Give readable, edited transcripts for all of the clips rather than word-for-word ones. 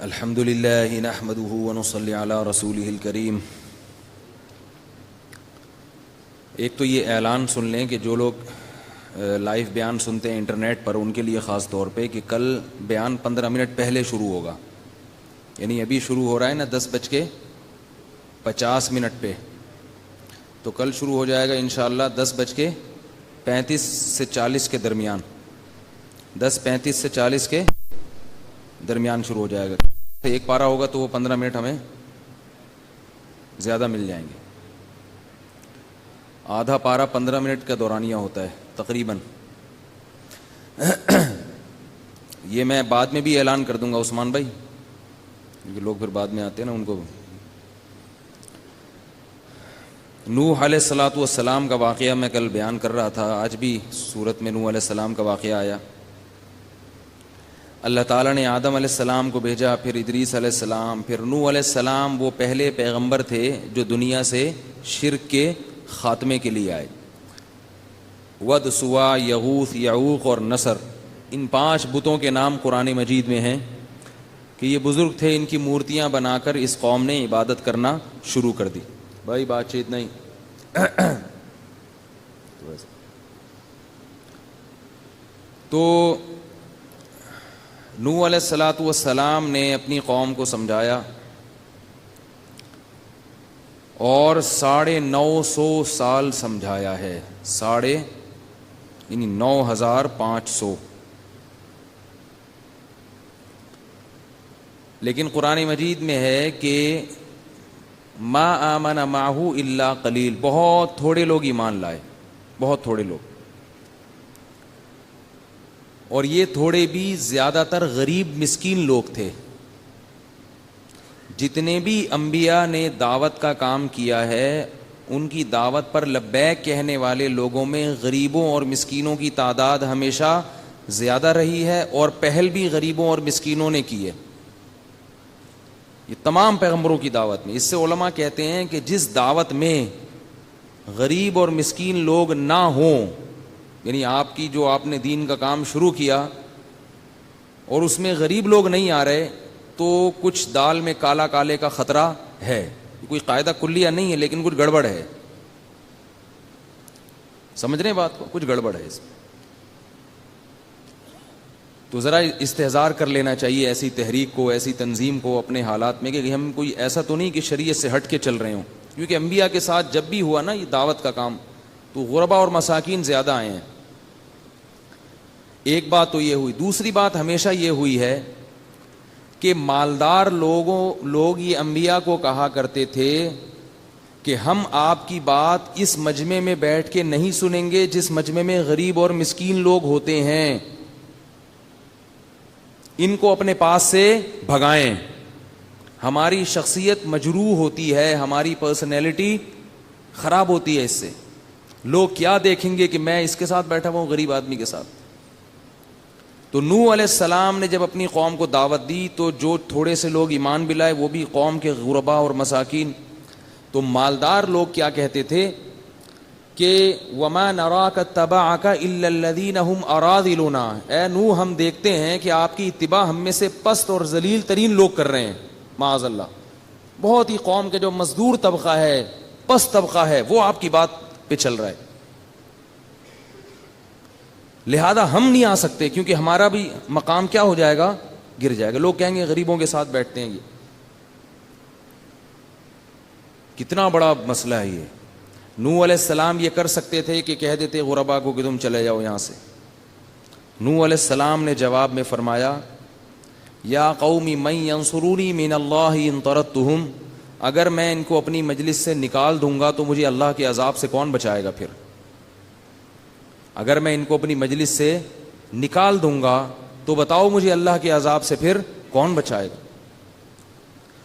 الحمد للہ نحمده ونصلی علی رسولہ الکریم۔ ایک تو یہ اعلان سن لیں کہ جو لوگ لائیو بیان سنتے ہیں انٹرنیٹ پر، ان کے لیے خاص طور پہ کہ کل بیان 15 منٹ پہلے شروع ہوگا، یعنی ابھی شروع ہو رہا ہے نا 10:50 پہ، تو کل شروع ہو جائے گا انشاءاللہ 10:35 سے 40 کے درمیان، 10:35 سے 40 کے درمیان شروع ہو جائے گا۔ ایک پارہ ہوگا تو وہ 15 منٹ ہمیں زیادہ مل جائیں گے۔ آدھا پارہ 15 منٹ کا دورانیہ ہوتا ہے تقریباً۔ یہ میں بعد میں بھی اعلان کر دوں گا عثمان بھائی، کیونکہ لوگ پھر بعد میں آتے ہیں نا، ان کو نوح علیہ الصلاۃ والسلام کا واقعہ میں کل بیان کر رہا تھا۔ آج بھی سورت میں نوح علیہ السلام کا واقعہ آیا۔ اللہ تعالیٰ نے آدم علیہ السلام کو بھیجا، پھر ادریس علیہ السلام، پھر نوح علیہ السلام، وہ پہلے پیغمبر تھے جو دنیا سے شرک کے خاتمے کے لیے آئے۔ ود، سوا، یغوث، یعوق اور نصر، ان 5 بتوں کے نام قرآن مجید میں ہیں کہ یہ بزرگ تھے، ان کی مورتیاں بنا کر اس قوم نے عبادت کرنا شروع کر دی۔ بھائی بات چیت نہیں تو نوح علیہ الصلاۃ والسلام نے اپنی قوم کو سمجھایا اور 950 سال سمجھایا ہے، یعنی 9500۔ لیکن قرآن مجید میں ہے کہ ما آمن معہ الا قلیل، بہت تھوڑے لوگ ایمان لائے، بہت تھوڑے لوگ، اور یہ تھوڑے بھی زیادہ تر غریب مسکین لوگ تھے۔ جتنے بھی انبیاء نے دعوت کا کام کیا ہے، ان کی دعوت پر لبیک کہنے والے لوگوں میں غریبوں اور مسکینوں کی تعداد ہمیشہ زیادہ رہی ہے، اور پہل بھی غریبوں اور مسکینوں نے کی ہے، یہ تمام پیغمبروں کی دعوت میں۔ اس سے علماء کہتے ہیں کہ جس دعوت میں غریب اور مسکین لوگ نہ ہوں، یعنی آپ نے دین کا کام شروع کیا اور اس میں غریب لوگ نہیں آ رہے، تو کچھ دال میں کالا کالے کا خطرہ ہے۔ کوئی قاعدہ کلیہ نہیں ہے، لیکن کچھ گڑبڑ ہے، سمجھ رہے ہیں بات کو، کچھ گڑبڑ ہے اس میں۔ تو ذرا استحضار کر لینا چاہیے ایسی تحریک کو، ایسی تنظیم کو اپنے حالات میں، کہ ہم کوئی ایسا تو نہیں کہ شریعت سے ہٹ کے چل رہے ہوں، کیونکہ انبیاء کے ساتھ جب بھی ہوا نا یہ دعوت کا کام، تو غربا اور مساکین زیادہ آئے ہیں۔ ایک بات تو یہ ہوئی۔ دوسری بات ہمیشہ یہ ہوئی ہے کہ مالدار لوگ یہ انبیاء کو کہا کرتے تھے کہ ہم آپ کی بات اس مجمع میں بیٹھ کے نہیں سنیں گے جس مجمع میں غریب اور مسکین لوگ ہوتے ہیں، ان کو اپنے پاس سے بھگائیں، ہماری شخصیت مجروح ہوتی ہے، ہماری پرسنالٹی خراب ہوتی ہے اس سے، لوگ کیا دیکھیں گے کہ میں اس کے ساتھ بیٹھا ہوا ہوں غریب آدمی کے ساتھ۔ تو نوح علیہ السلام نے جب اپنی قوم کو دعوت دی تو جو تھوڑے سے لوگ ایمان بھی لائے، وہ بھی قوم کے غربا اور مساکین۔ تو مالدار لوگ کیا کہتے تھے کہ وَمَا نَرَاكَ اتَّبَعَكَ إِلَّا الَّذِينَ هُمْ أَرَاذِلُونَا، اے نوح ہم دیکھتے ہیں کہ آپ کی اتباع ہم میں سے پست اور ذلیل ترین لوگ کر رہے ہیں، معاذ اللہ، بہت ہی قوم کے جو مزدور طبقہ ہے، پست طبقہ ہے، وہ آپ کی بات پہ چل رہا ہے، لہذا ہم نہیں آ سکتے، کیونکہ ہمارا بھی مقام کیا ہو جائے گا، گر جائے گا، لوگ کہیں گے غریبوں کے ساتھ بیٹھتے ہیں۔ یہ کتنا بڑا مسئلہ ہے یہ۔ نوح علیہ السلام یہ کر سکتے تھے کہ کہہ دیتے غربا کو کہ تم چلے جاؤ یہاں سے۔ نوح علیہ السلام نے جواب میں فرمایا یا قوم من ینصرونی من اللہ ان طردتہم، اگر میں ان کو اپنی مجلس سے نکال دوں گا تو مجھے اللہ کے عذاب سے کون بچائے گا؟ پھر اگر میں ان کو اپنی مجلس سے نکال دوں گا تو بتاؤ مجھے اللہ کے عذاب سے پھر کون بچائے گا؟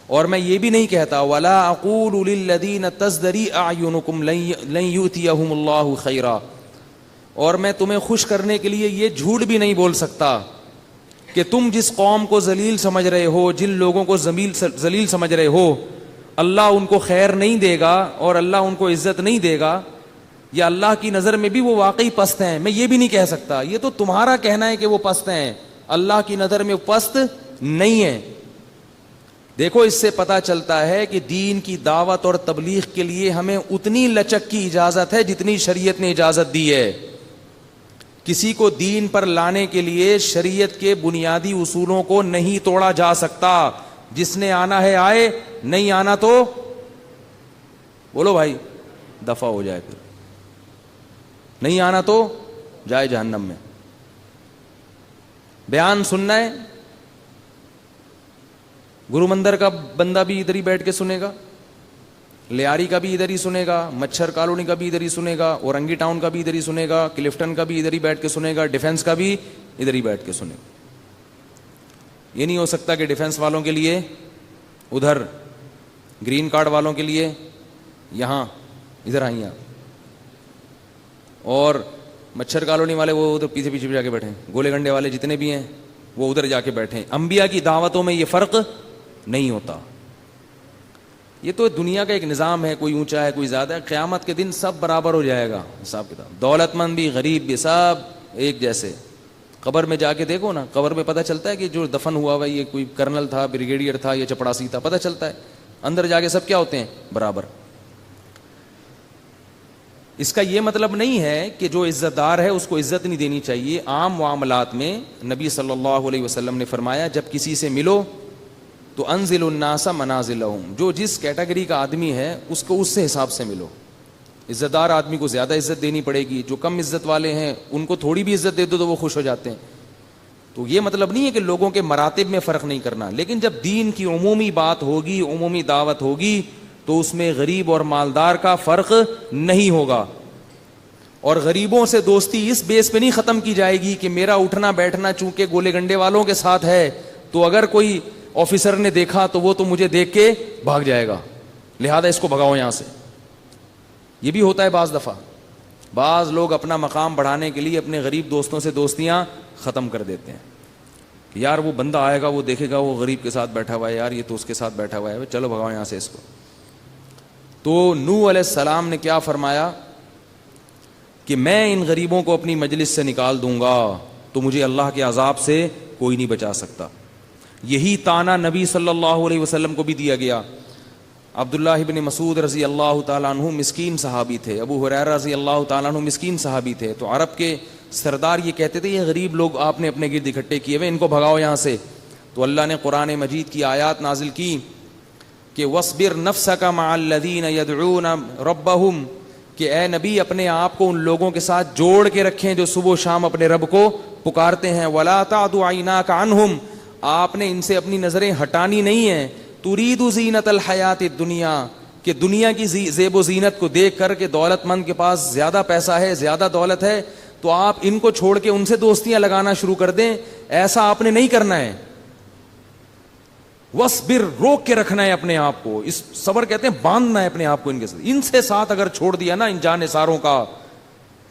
اور میں یہ بھی نہیں کہتا وَلَا أَقُولُ لِلَّذِينَ تَزْدَرِي أَعْيُنُكُمْ لَن يُؤْتِيَهُمُ اللَّهُ خَيْرًا، اور میں تمہیں خوش کرنے کے لیے یہ جھوٹ بھی نہیں بول سکتا کہ تم جس قوم کو ذلیل سمجھ رہے ہو، جن لوگوں کو ذلیل سمجھ رہے ہو، اللہ ان کو خیر نہیں دے گا اور اللہ ان کو عزت نہیں دے گا، یا اللہ کی نظر میں بھی وہ واقعی پست ہیں، میں یہ بھی نہیں کہہ سکتا، یہ تو تمہارا کہنا ہے کہ وہ پست ہیں، اللہ کی نظر میں پست نہیں ہے۔ دیکھو اس سے پتہ چلتا ہے کہ دین کی دعوت اور تبلیغ کے لیے ہمیں اتنی لچک کی اجازت ہے جتنی شریعت نے اجازت دی ہے. کسی کو دین پر لانے کے لیے شریعت کے بنیادی اصولوں کو نہیں توڑا جا سکتا. جس نے آنا ہے آئے, نہیں آنا تو بولو بھائی دفع ہو جائے, پھر نہیں آنا تو جائے جہنم میں. بیان سننا ہے, گرو مندر کا بندہ بھی ادھر ہی بیٹھ کے سنے گا, لیاری کا بھی ادھر ہی سنے گا, مچھر کالونی کا بھی ادھر ہی سنے گا, اورنگی ٹاؤن کا بھی ادھر ہی سنے گا, کلفٹن کا بھی ادھر ہی بیٹھ کے سنے گا, ڈیفنس کا بھی ادھر ہی بیٹھ کے سنے گا. یہ نہیں ہو سکتا کہ ڈیفنس والوں کے لیے ادھر, گرین کارڈ والوں کے لیے یہاں, ادھر آئیں آپ, اور مچھر کالونی والے وہ ادھر پیچھے پیچھے جا کے بیٹھے, گولے گنڈے والے جتنے بھی ہیں وہ ادھر جا کے بیٹھے. انبیاء کی دعوتوں میں یہ فرق نہیں ہوتا. یہ تو دنیا کا ایک نظام ہے, کوئی اونچا ہے کوئی زیادہ ہے. قیامت کے دن سب برابر ہو جائے گا حساب کتاب, دولت مند بھی غریب بھی سب ایک جیسے. قبر میں جا کے دیکھو نا, قبر میں پتہ چلتا ہے کہ جو دفن ہوا ہوا یہ کوئی کرنل تھا, بریگیڈیئر تھا یا چپڑاسی تھا, پتہ چلتا ہے. اندر جا کے سب کیا ہوتے ہیں, برابر. اس کا یہ مطلب نہیں ہے کہ جو عزت دار ہے اس کو عزت نہیں دینی چاہیے. عام معاملات میں نبی صلی اللہ علیہ وسلم نے فرمایا جب کسی سے ملو تو انزل الناس منازلہم, جو جس کیٹیگری کا آدمی ہے اس کو اس سے حساب سے ملو. عزت دار آدمی کو زیادہ عزت دینی پڑے گی, جو کم عزت والے ہیں ان کو تھوڑی بھی عزت دے دو تو وہ خوش ہو جاتے ہیں. تو یہ مطلب نہیں ہے کہ لوگوں کے مراتب میں فرق نہیں کرنا, لیکن جب دین کی عمومی بات ہوگی, عمومی دعوت ہوگی تو اس میں غریب اور مالدار کا فرق نہیں ہوگا. اور غریبوں سے دوستی اس بیس پہ نہیں ختم کی جائے گی کہ میرا اٹھنا بیٹھنا چونکہ گولے گنڈے والوں کے ساتھ ہے تو اگر کوئی آفیسر نے دیکھا تو وہ تو مجھے دیکھ کے بھاگ جائے گا, لہذا اس کو بھگاؤ یہاں سے. یہ بھی ہوتا ہے بعض دفعہ. بعض لوگ اپنا مقام بڑھانے کے لیے اپنے غریب دوستوں سے دوستیاں ختم کر دیتے ہیں کہ یار وہ بندہ آئے گا, وہ دیکھے گا وہ غریب کے ساتھ بیٹھا ہوا ہے, یار یہ تو اس کے ساتھ بیٹھا ہوا ہے, چلو بھگاؤ یہاں سے اس کو. تو نوح علیہ السلام نے کیا فرمایا کہ میں ان غریبوں کو اپنی مجلس سے نکال دوں گا تو مجھے اللہ کے عذاب سے کوئی نہیں بچا سکتا. یہی طعنہ نبی صلی اللہ علیہ وسلم کو بھی دیا گیا. عبداللہ ابن مسعود رضی اللہ تعالیٰ عنہ مسکین صحابی تھے, ابو ہریرہ رضی اللہ تعالیٰ عنہ مسکین صحابی تھے. تو عرب کے سردار یہ کہتے تھے یہ غریب لوگ آپ نے اپنے گرد اکٹھے کیے ہوئے, ان کو بھگاؤ یہاں سے. تو اللہ نے قرآن مجید کی آیات نازل کی کہ وَاصْبِرْ نَفْسَكَ مَعَ الَّذِينَ يَدْعُونَ رَبَّهُمْ, کہ اے نبی اپنے آپ کو ان لوگوں کے ساتھ جوڑ کے رکھیں جو صبح و شام اپنے رب کو پکارتے ہیں. وَلَا تَعْدُ عَيْنَاكَ عَنْهُمْ, آپ نے ان سے اپنی نظریں ہٹانی نہیں ہیں. تُرِيدُ زِينَةَ الْحَيَاةِ الدُّنْيَا, کہ دنیا کی زیب و زینت کو دیکھ کر کے دولت مند کے پاس زیادہ پیسہ ہے, زیادہ دولت ہے, تو آپ ان کو چھوڑ کے ان سے دوستیاں لگانا شروع کر دیں. ایسا آپ نے نہیں کرنا ہے. وَاصْبِرْ, روک کے رکھنا ہے اپنے آپ کو. اس صبر کہتے ہیں باندھنا ہے اپنے آپ کو ان کے ساتھ. ان سے ساتھ اگر چھوڑ دیا نا ان جانثاروں کا,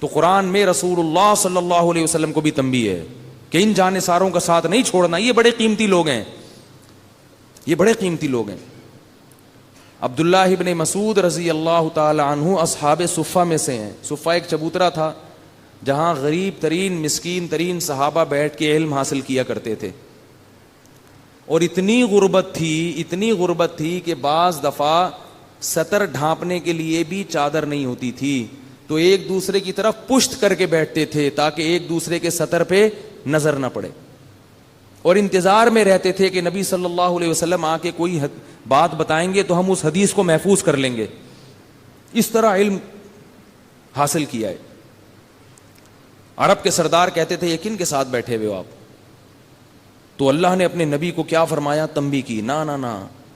تو قرآن میں رسول اللہ صلی اللہ علیہ وسلم کو بھی تنبیہ ہے کہ ان جانثاروں کا ساتھ نہیں چھوڑنا. یہ بڑے قیمتی لوگ ہیں, یہ بڑے قیمتی لوگ ہیں. عبداللہ ابن مسعود رضی اللہ تعالی عنہ اصحاب صفہ میں سے ہیں. صفہ ایک چبوترا تھا جہاں غریب ترین مسکین ترین صحابہ بیٹھ کے علم حاصل کیا کرتے تھے. اور اتنی غربت تھی کہ بعض دفعہ سطر ڈھانپنے کے لیے بھی چادر نہیں ہوتی تھی, تو ایک دوسرے کی طرف پشت کر کے بیٹھتے تھے تاکہ ایک دوسرے کے سطر پہ نظر نہ پڑے, اور انتظار میں رہتے تھے کہ نبی صلی اللہ علیہ وسلم آ کے کوئی بات بتائیں گے تو ہم اس حدیث کو محفوظ کر لیں گے. اس طرح علم حاصل کیا ہے. عرب کے سردار کہتے تھے یہ کن کے ساتھ بیٹھے ہوئے ہو آپ؟ تو اللہ نے اپنے نبی کو کیا فرمایا, تنبیہ کی, نا نا نا,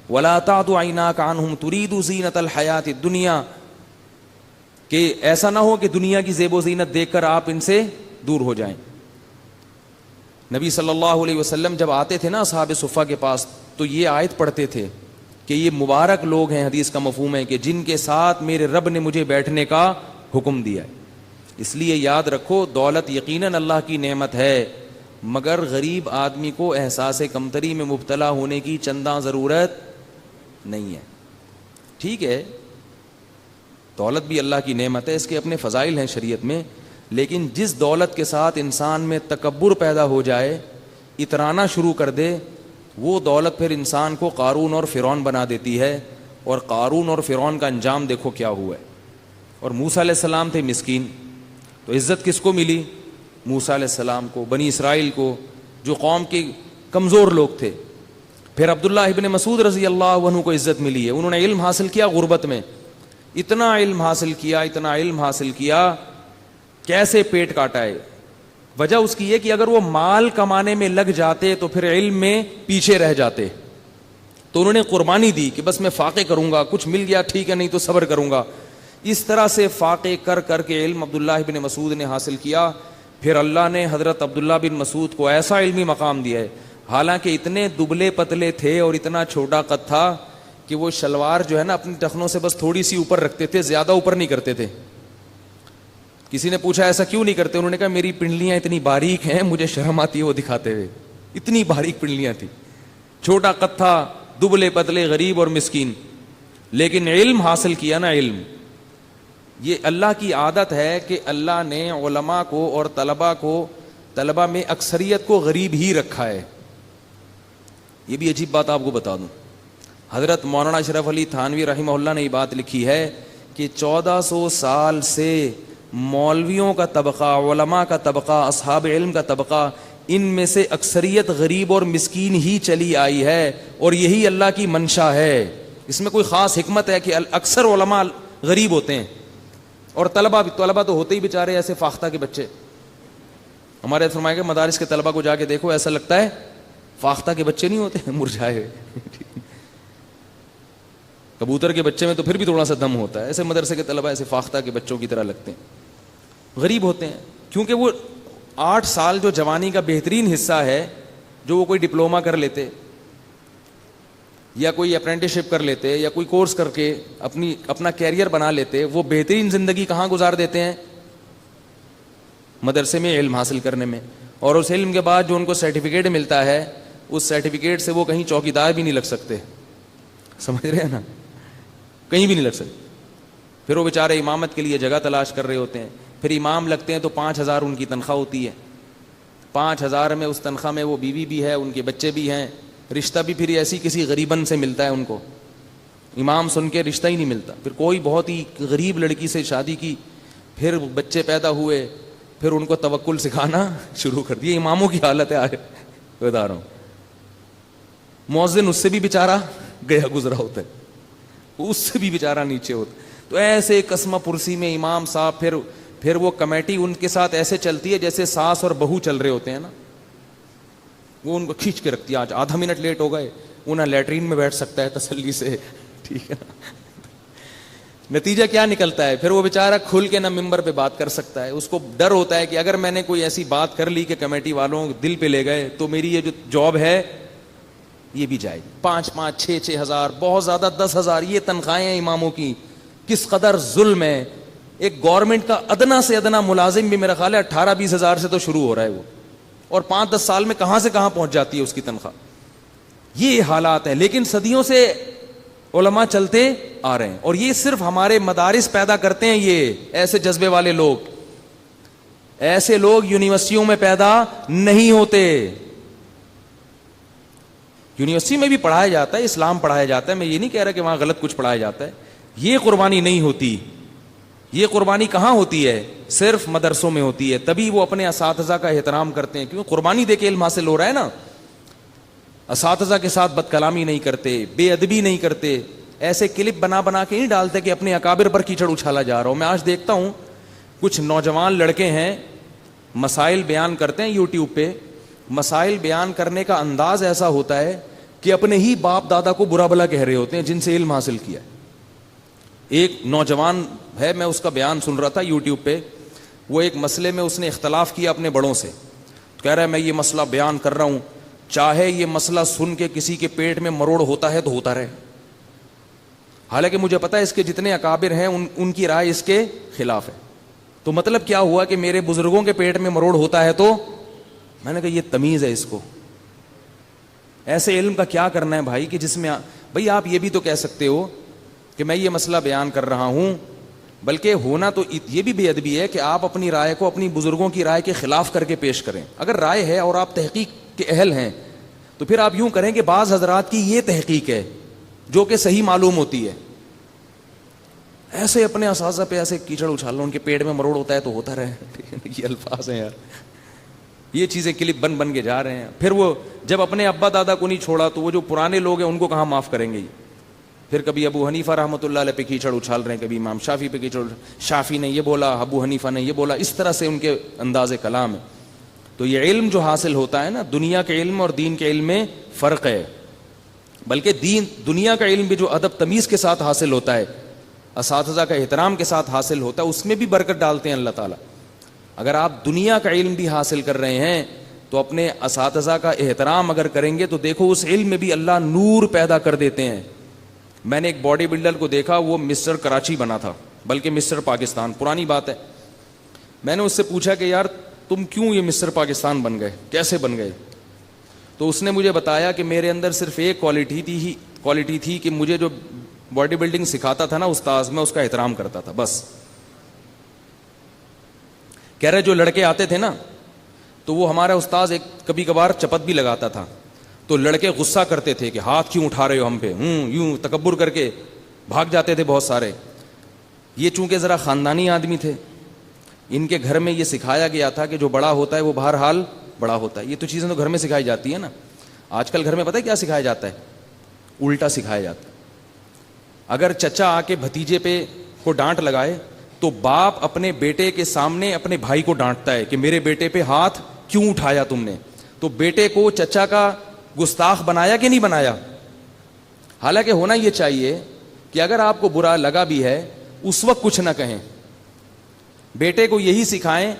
وَلَا تَعْدُ عَيْنَاكَ عَنْهُمْ تُرِيدُ زِينَةَ الْحَيَاةِ الدُّنْيَا, کہ ایسا نہ ہو کہ دنیا کی زیب و زینت دیکھ کر آپ ان سے دور ہو جائیں. نبی صلی اللہ علیہ وسلم جب آتے تھے نا اصحاب صفہ کے پاس تو یہ آیت پڑھتے تھے کہ یہ مبارک لوگ ہیں, حدیث کا مفہوم ہے کہ جن کے ساتھ میرے رب نے مجھے بیٹھنے کا حکم دیا ہے. اس لیے یاد رکھو دولت یقیناً اللہ کی نعمت ہے, مگر غریب آدمی کو احساس کمتری میں مبتلا ہونے کی چنداں ضرورت نہیں ہے. ٹھیک ہے دولت بھی اللہ کی نعمت ہے, اس کے اپنے فضائل ہیں شریعت میں, لیکن جس دولت کے ساتھ انسان میں تکبر پیدا ہو جائے, اترانا شروع کر دے, وہ دولت پھر انسان کو قارون اور فرعون بنا دیتی ہے, اور قارون اور فرعون کا انجام دیکھو کیا ہوا ہے. اور موسیٰ علیہ السلام تھے مسکین, تو عزت کس کو ملی؟ موسیٰ علیہ السلام کو, بنی اسرائیل کو, جو قوم کے کمزور لوگ تھے. پھر عبداللہ ابن مسعود رضی اللہ عنہ کو عزت ملی ہے, انہوں نے علم حاصل کیا غربت میں, اتنا علم حاصل کیا, اتنا علم حاصل کیا, کیسے پیٹ کاٹا ہے. وجہ اس کی یہ کہ اگر وہ مال کمانے میں لگ جاتے تو پھر علم میں پیچھے رہ جاتے, تو انہوں نے قربانی دی کہ بس میں فاقے کروں گا, کچھ مل گیا ٹھیک ہے, نہیں تو صبر کروں گا. اس طرح سے فاقے کر کر کے علم عبداللہ بن مسعود نے حاصل کیا. پھر اللہ نے حضرت عبداللہ بن مسعود کو ایسا علمی مقام دیا ہے, حالانکہ اتنے دبلے پتلے تھے اور اتنا چھوٹا قد تھا کہ وہ شلوار جو ہے نا اپنی ٹخنوں سے بس تھوڑی سی اوپر رکھتے تھے, زیادہ اوپر نہیں کرتے تھے. کسی نے پوچھا ایسا کیوں نہیں کرتے, انہوں نے کہا میری پنڈلیاں اتنی باریک ہیں, مجھے شرم آتی ہے وہ دکھاتے ہوئے. اتنی باریک پنڈلیاں تھی, چھوٹا قد تھا, دبلے پتلے, غریب اور مسکین, لیکن علم حاصل کیا نا. علم یہ اللہ کی عادت ہے کہ اللہ نے علماء کو اور طلباء میں اکثریت کو غریب ہی رکھا ہے. یہ بھی عجیب بات آپ کو بتا دوں, حضرت مولانا اشرف علی تھانوی رحمہ اللہ نے یہ بات لکھی ہے کہ 1400 سال سے مولویوں کا طبقہ, علماء کا طبقہ, اصحاب علم کا طبقہ, ان میں سے اکثریت غریب اور مسکین ہی چلی آئی ہے, اور یہی اللہ کی منشا ہے. اس میں کوئی خاص حکمت ہے کہ اکثر علماء غریب ہوتے ہیں, اور طلبہ تو ہوتے ہی بیچارے ایسے فاختہ کے بچے. ہمارے فرمایا کہ مدارس کے طلبہ کو جا کے دیکھو, ایسا لگتا ہے فاختہ کے بچے نہیں ہوتے, مرجھائے ہوئے. کبوتر کے بچے میں تو پھر بھی تھوڑا سا دم ہوتا ہے, ایسے مدرسے کے طلبہ ایسے فاختہ کے بچوں کی طرح لگتے ہیں, غریب ہوتے ہیں. کیونکہ وہ 8 سال جو جوانی کا بہترین حصہ ہے, جو وہ کوئی ڈپلوما کر لیتے یا کوئی اپرینٹسشپ کر لیتے یا کوئی کورس کر کے اپنا کیریئر بنا لیتے, وہ بہترین زندگی کہاں گزار دیتے ہیں؟ مدرسے میں علم حاصل کرنے میں. اور اس علم کے بعد جو ان کو سرٹیفکیٹ ملتا ہے, اس سرٹیفکیٹ سے وہ کہیں چوکیدار بھی نہیں لگ سکتے. سمجھ رہے ہیں نا, کہیں بھی نہیں لگ سکتے. پھر وہ بیچارے امامت کے لیے جگہ تلاش کر رہے ہوتے ہیں. پھر امام لگتے ہیں تو 5000 ان کی تنخواہ ہوتی ہے. 5000 میں اس تنخواہ میں وہ بیوی بھی ہے, ان کے بچے بھی ہیں, رشتہ بھی پھر ایسی کسی غریبن سے ملتا ہے ان کو. امام سن کے رشتہ ہی نہیں ملتا. پھر کوئی بہت ہی غریب لڑکی سے شادی کی, پھر بچے پیدا ہوئے, پھر ان کو توکل سکھانا شروع کر دیا. اماموں کی حالت ہے بتا رہا ہوں. مؤذن اس سے بھی بیچارہ گیا گزرا ہوتا ہے, اس سے بھی بیچارہ نیچے ہوتا. تو ایسے قسمہ پرسی میں امام صاحب, پھر وہ کمیٹی ان کے ساتھ ایسے چلتی ہے جیسے ساس اور بہو چل رہے ہوتے ہیں نا. وہ ان کو کھینچ کے رکھتی ہے, آج آدھا منٹ لیٹ ہو گئے, انہیں لیٹرین میں بیٹھ سکتا ہے تسلی سے, ٹھیک ہے نا. نتیجہ کیا نکلتا ہے؟ پھر وہ بیچارہ کھل کے نہ ممبر پہ بات کر سکتا ہے. اس کو ڈر ہوتا ہے کہ اگر میں نے کوئی ایسی بات کر لی کہ کمیٹی والوں دل پہ لے گئے تو میری یہ جو جاب ہے یہ بھی جائے گی. 5,500 6,6 ہزار, بہت زیادہ 10,000 یہ تنخواہیں ہیں اماموں کی. کس قدر ظلم ہے. ایک گورنمنٹ کا ادنا سے ادنا ملازم بھی میرا خیال ہے 18-20 ہزار سے تو شروع ہو رہا ہے وہ, اور 5-10 سال میں کہاں سے کہاں پہنچ جاتی ہے اس کی تنخواہ. یہ حالات ہیں. لیکن صدیوں سے علماء چلتے آ رہے ہیں, اور یہ صرف ہمارے مدارس پیدا کرتے ہیں. یہ ایسے جذبے والے لوگ, ایسے لوگ یونیورسٹیوں میں پیدا نہیں ہوتے. یونیورسٹی میں بھی پڑھایا جاتا ہے, اسلام پڑھایا جاتا ہے, میں یہ نہیں کہہ رہا کہ وہاں غلط کچھ پڑھایا جاتا ہے. یہ قربانی نہیں ہوتی. یہ قربانی کہاں ہوتی ہے؟ صرف مدرسوں میں ہوتی ہے. تبھی وہ اپنے اساتذہ کا احترام کرتے ہیں, کیونکہ قربانی دے کے علم حاصل ہو رہا ہے نا. اساتذہ کے ساتھ بد کلامی نہیں کرتے, بے ادبی نہیں کرتے, ایسے کلپ بنا بنا کے نہیں ڈالتے کہ اپنے اکابر پر کیچڑ اچھالا جا رہا ہو. میں آج دیکھتا ہوں کچھ نوجوان لڑکے ہیں, مسائل بیان کرتے ہیں یوٹیوب پہ. مسائل بیان کرنے کا انداز ایسا ہوتا ہے کہ اپنے ہی باپ دادا کو برا بھلا کہہ رہے ہوتے ہیں جن سے علم حاصل کیا ہے. ایک نوجوان ہے, میں اس کا بیان سن رہا تھا یوٹیوب پہ. وہ ایک مسئلے میں اس نے اختلاف کیا اپنے بڑوں سے. کہہ رہا ہے میں یہ مسئلہ بیان کر رہا ہوں, چاہے یہ مسئلہ سن کے کسی کے پیٹ میں مروڑ ہوتا ہے تو ہوتا رہے. حالانکہ مجھے پتا ہے اس کے جتنے اکابر ہیں ان کی رائے اس کے خلاف ہے. تو مطلب کیا ہوا کہ میرے بزرگوں کے پیٹ میں مروڑ ہوتا ہے تو میں نے کہا یہ تمیز ہے اس کو. ایسے علم کا کیا کرنا ہے بھائی کہ جس میں بھائی آپ یہ بھی تو کہہ سکتے ہو کہ میں یہ مسئلہ بیان کر رہا ہوں, بلکہ ہونا تو یہ بھی بے ادبی ہے کہ آپ اپنی رائے کو اپنی بزرگوں کی رائے کے خلاف کر کے پیش کریں. اگر رائے ہے اور آپ تحقیق کے اہل ہیں تو پھر آپ یوں کریں کہ بعض حضرات کی یہ تحقیق ہے جو کہ صحیح معلوم ہوتی ہے، ایسے اپنے اساتذہ پہ ایسے کیچڑ اچھال لو، ان کے پیٹ میں مروڑ ہوتا ہے تو ہوتا رہے یہ الفاظ ہیں یار، یہ چیزیں کلپ بن کے جا رہے ہیں. پھر وہ جب اپنے ابا دادا کو نہیں چھوڑا تو وہ جو پرانے لوگ ہیں ان کو کہاں معاف کریں گے. پھر کبھی ابو حنیفہ رحمۃ اللہ علیہ پہ کیچڑ اچھال رہے ہیں، کبھی امام شافعی پہ کیچڑ، شافعی نے یہ بولا، ابو حنیفہ نے یہ بولا، اس طرح سے ان کے انداز کلام ہے. تو یہ علم جو حاصل ہوتا ہے نا، دنیا کے علم اور دین کے علم میں فرق ہے. بلکہ دنیا کا علم بھی جو ادب تمیز کے ساتھ حاصل ہوتا ہے، اساتذہ کا احترام کے ساتھ حاصل ہوتا ہے، اس میں بھی برکت ڈالتے ہیں اللہ تعالیٰ. اگر آپ دنیا کا علم بھی حاصل کر رہے ہیں تو اپنے اساتذہ کا احترام اگر کریں گے تو دیکھو اس علم میں بھی اللہ نور پیدا کر دیتے ہیں. میں نے ایک باڈی بلڈر کو دیکھا، وہ مسٹر کراچی بنا تھا، بلکہ مسٹر پاکستان، پرانی بات ہے. میں نے اس سے پوچھا کہ یار تم کیوں یہ مسٹر پاکستان بن گئے، کیسے بن گئے؟ تو اس نے مجھے بتایا کہ میرے اندر صرف ایک کوالٹی تھی کہ مجھے جو باڈی بلڈنگ سکھاتا تھا نا استاذ، میں اس کا احترام کرتا تھا بس. کہہ رہے جو لڑکے آتے تھے نا تو وہ ہمارا استاذ ایک کبھی کبھار چپت بھی لگاتا تھا، تو لڑکے غصہ کرتے تھے کہ ہاتھ کیوں اٹھا رہے ہو ہم پہ، یوں تکبر کر کے بھاگ جاتے تھے بہت سارے. یہ چونکہ ذرا خاندانی آدمی تھے، ان کے گھر میں یہ سکھایا گیا تھا کہ جو بڑا ہوتا ہے وہ بہرحال بڑا ہوتا ہے. یہ تو چیزیں تو گھر میں سکھائی جاتی ہیں نا. آج کل گھر میں پتہ ہے کیا سکھایا جاتا ہے؟ الٹا سکھایا جاتا ہے. اگر چچا آ کے بھتیجے پہ کو ڈانٹ لگائے تو باپ اپنے بیٹے کے سامنے اپنے بھائی کو ڈانٹتا ہے کہ میرے بیٹے پہ ہاتھ کیوں اٹھایا تم نے. تو بیٹے کو چچا کا گستاخ بنایا کہ نہیں بنایا؟ حالانکہ ہونا یہ چاہیے کہ اگر آپ کو برا لگا بھی ہے اس وقت کچھ نہ کہیں، بیٹے کو یہی سکھائیں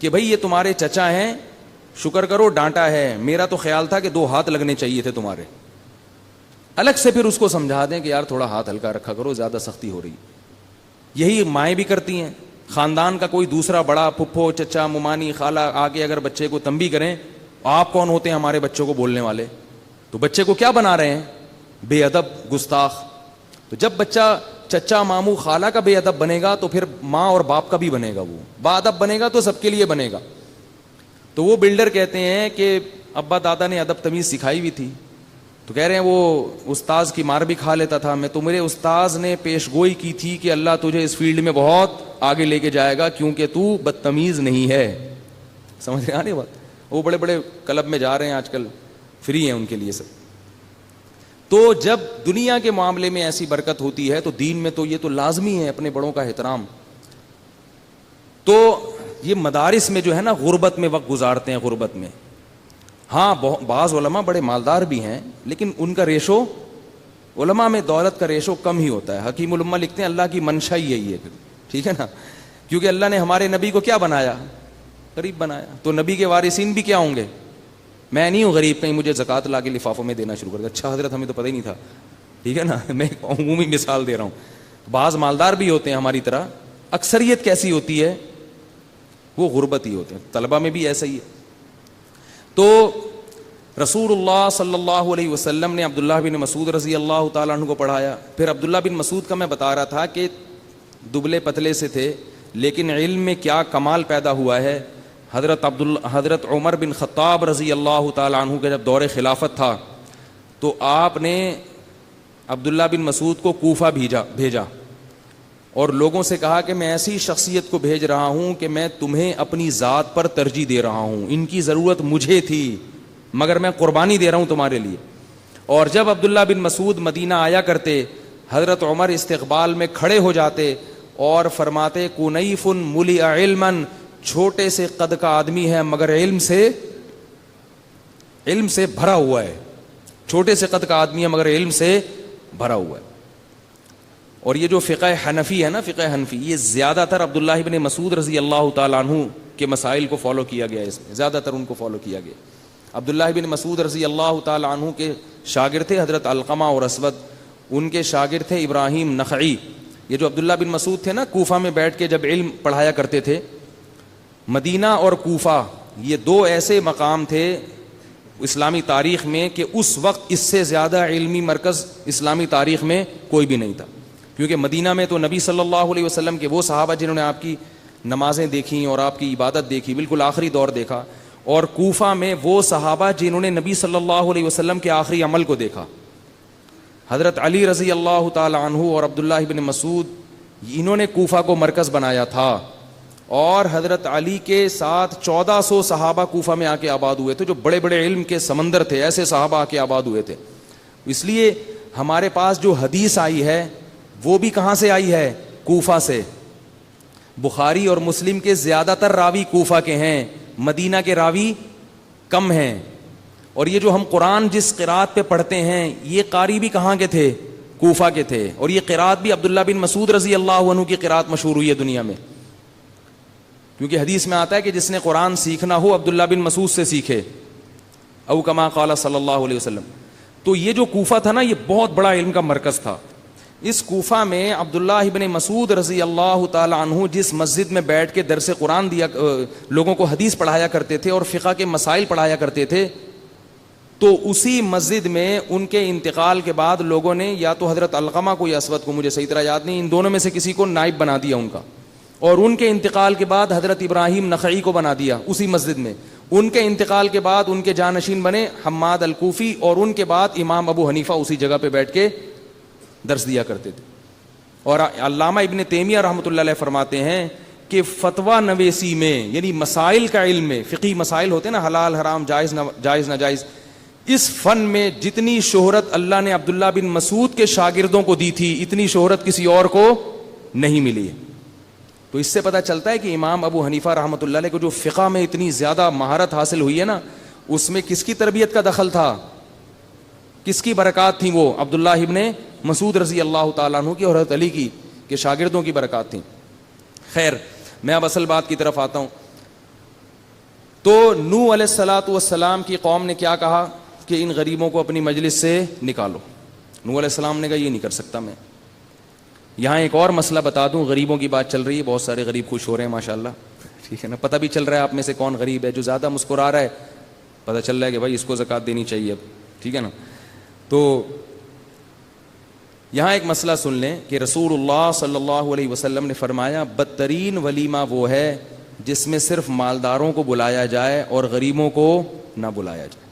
کہ بھائی یہ تمہارے چچا ہیں، شکر کرو ڈانٹا ہے، میرا تو خیال تھا کہ 2 ہاتھ لگنے چاہیے تھے تمہارے. الگ سے پھر اس کو سمجھا دیں کہ یار تھوڑا ہاتھ ہلکا رکھا کرو، زیادہ سختی ہو رہی. یہی مائیں بھی کرتی ہیں. خاندان کا کوئی دوسرا بڑا پھپھو چچا ممانی خالہ آگے اگر بچے کو تنبیہ کریں، آپ کون ہوتے ہیں ہمارے بچوں کو بولنے والے؟ تو بچے کو کیا بنا رہے ہیں؟ بے ادب، گستاخ. تو جب بچہ چچا ماموں خالہ کا بے ادب بنے گا تو پھر ماں اور باپ کا بھی بنے گا. وہ با ادب بنے گا تو سب کے لیے بنے گا. تو وہ بلڈر کہتے ہیں کہ ابا دادا نے ادب تمیز سکھائی ہوئی تھی. تو کہہ رہے ہیں وہ استاذ کی مار بھی کھا لیتا تھا. میں تو میرے استاذ نے پیش گوئی کی تھی کہ اللہ تجھے اس فیلڈ میں بہت آگے لے کے جائے گا کیونکہ تو بدتمیز نہیں ہے. سمجھ رہے ہیں بات؟ وہ بڑے بڑے کلب میں جا رہے ہیں آج کل، فری ہیں ان کے لیے سب. تو جب دنیا کے معاملے میں ایسی برکت ہوتی ہے تو دین میں تو یہ تو لازمی ہے اپنے بڑوں کا احترام. تو یہ مدارس میں جو ہے نا غربت میں وقت گزارتے ہیں، غربت میں. ہاں بعض علماء بڑے مالدار بھی ہیں لیکن ان کا ریشو، علماء میں دولت کا ریشو کم ہی ہوتا ہے. حکیم الامہ لکھتے ہیں اللہ کی منشا ہی یہی ہے، ٹھیک ہے نا، کیونکہ اللہ نے ہمارے نبی کو کیا بنایا؟ غریب بنایا. تو نبی کے وارثین بھی کیا ہوں گے؟ میں نہیں ہوں غریب کہیں مجھے زکوٰۃ لا کے لفافوں میں دینا شروع کر دیا. اچھا حضرت ہمیں تو پتہ ہی نہیں تھا، ٹھیک ہے نا. میں عمومی مثال دے رہا ہوں. بعض مالدار بھی ہوتے ہیں ہماری طرح، اکثریت کیسی ہوتی ہے؟ وہ غربت ہی ہوتے ہیں. طلبہ میں بھی ایسا ہی ہے. تو رسول اللہ صلی اللہ علیہ وسلم نے عبداللہ بن مسعود رضی اللہ تعالیٰ عنہ کو پڑھایا. پھر عبداللہ بن مسعود کا میں بتا رہا تھا کہ دبلے پتلے سے تھے لیکن علم میں کیا کمال پیدا ہوا ہے. حضرت عمر بن خطاب رضی اللہ تعالیٰ عنہ کے جب دور خلافت تھا تو آپ نے عبداللہ بن مسعود کو کوفہ بھیجا اور لوگوں سے کہا کہ میں ایسی شخصیت کو بھیج رہا ہوں کہ میں تمہیں اپنی ذات پر ترجیح دے رہا ہوں. ان کی ضرورت مجھے تھی مگر میں قربانی دے رہا ہوں تمہارے لیے. اور جب عبداللہ بن مسعود مدینہ آیا کرتے، حضرت عمر استقبال میں کھڑے ہو جاتے اور فرماتے کنیف ملئ علما، چھوٹے سے قد کا آدمی ہے مگر علم سے بھرا ہوا ہے. چھوٹے سے قد کا آدمی ہے مگر علم سے بھرا ہوا ہے. اور یہ جو فقہ حنفی ہے نا، فقہ حنفی، یہ زیادہ تر عبداللہ بن مسعود رضی اللہ تعالیٰ عنہ کے مسائل کو فالو کیا گیا. اس میں زیادہ تر ان کو فالو کیا گیا. عبداللہ بن مسعود رضی اللہ تعالیٰ عنہ کے شاگرد تھے حضرت علقمہ اور اسود. ان کے شاگرد تھے ابراہیم نخعی. یہ جو عبداللہ بن مسعود تھے نا، کوفہ میں بیٹھ کے جب علم پڑھایا کرتے تھے. مدینہ اور کوفہ یہ 2 ایسے مقام تھے اسلامی تاریخ میں کہ اس وقت اس سے زیادہ علمی مرکز اسلامی تاریخ میں کوئی بھی نہیں تھا. کیونکہ مدینہ میں تو نبی صلی اللہ علیہ وسلم کے وہ صحابہ جنہوں نے آپ کی نمازیں دیکھیں اور آپ کی عبادت دیکھی، بالکل آخری دور دیکھا، اور کوفہ میں وہ صحابہ جنہوں نے نبی صلی اللہ علیہ وسلم کے آخری عمل کو دیکھا. حضرت علی رضی اللہ تعالی عنہ اور عبداللہ ابن مسعود انہوں نے کوفہ کو مرکز بنایا تھا, اور حضرت علی کے ساتھ 1400 صحابہ کوفہ میں آ کے آباد ہوئے تھے, جو بڑے بڑے علم کے سمندر تھے, ایسے صحابہ آ کے آباد ہوئے تھے. اس لیے ہمارے پاس جو حدیث آئی ہے وہ بھی کہاں سے آئی ہے؟ کوفہ سے. بخاری اور مسلم کے زیادہ تر راوی کوفہ کے ہیں, مدینہ کے راوی کم ہیں. اور یہ جو ہم قرآن جس قرات پہ پڑھتے ہیں یہ قاری بھی کہاں کے تھے؟ کوفہ کے تھے. اور یہ قرات بھی عبداللہ بن مسعود رضی اللہ عنہ کی قرات مشہور ہوئی ہے دنیا میں, کیونکہ حدیث میں آتا ہے کہ جس نے قرآن سیکھنا ہو عبداللہ بن مسعود سے سیکھے, او کما قال صلی اللہ علیہ وسلم. تو یہ جو کوفہ تھا نا یہ بہت بڑا علم کا مرکز تھا. اس کوفہ میں عبداللہ ابن مسعود رضی اللہ تعالی عنہ جس مسجد میں بیٹھ کے درس قرآن دیا, لوگوں کو حدیث پڑھایا کرتے تھے اور فقہ کے مسائل پڑھایا کرتے تھے, تو اسی مسجد میں ان کے انتقال کے بعد لوگوں نے یا تو حضرت علقمہ کو یا اسود کو, مجھے صحیح طرح یاد نہیں, ان دونوں میں سے کسی کو نائب بنا دیا ان کا. اور ان کے انتقال کے بعد حضرت ابراہیم نخعی کو بنا دیا اسی مسجد میں. ان کے انتقال کے بعد ان کے جانشین بنے حماد الکوفی, اور ان کے بعد امام ابو حنیفہ اسی جگہ پہ بیٹھ کے درس دیا کرتے تھے. اور علامہ ابن تیمیہ رحمۃ اللہ علیہ فرماتے ہیں کہ فتویٰ نویسی میں, یعنی مسائل کا علم میں, فقہی مسائل ہوتے ہیں نا, حلال حرام, جائز ناجائز, اس فن میں جتنی شہرت اللہ نے عبداللہ بن مسعود کے شاگردوں کو دی تھی اتنی شہرت کسی اور کو نہیں ملی ہے. تو اس سے پتہ چلتا ہے کہ امام ابو حنیفہ رحمۃ اللہ علیہ کو جو فقہ میں اتنی زیادہ مہارت حاصل ہوئی ہے نا, اس میں کس کی تربیت کا دخل تھا, کس کی برکات تھیں؟ وہ عبداللہ ابن مسعود رضی اللہ تعالیٰ عنہ کی اور حضرت علی کی کے شاگردوں کی برکات تھیں. خیر, میں اب اصل بات کی طرف آتا ہوں. تو نوح علیہ الصلاۃ والسلام کی قوم نے کیا کہا کہ ان غریبوں کو اپنی مجلس سے نکالو. نوح علیہ السلام نے کہا یہ نہیں کر سکتا میں. یہاں ایک اور مسئلہ بتا دوں, غریبوں کی بات چل رہی ہے, بہت سارے غریب خوش ہو رہے ہیں ماشاءاللہ, ٹھیک ہے نا, پتہ بھی چل رہا ہے آپ میں سے کون غریب ہے. جو زیادہ مسکرا رہا ہے پتہ چل رہا ہے کہ بھائی اس کو زکوٰۃ دینی چاہیے اب, ٹھیک ہے نا. تو یہاں ایک مسئلہ سن لیں کہ رسول اللہ صلی اللہ علیہ وسلم نے فرمایا بدترین ولیمہ وہ ہے جس میں صرف مالداروں کو بلایا جائے اور غریبوں کو نہ بلایا جائے.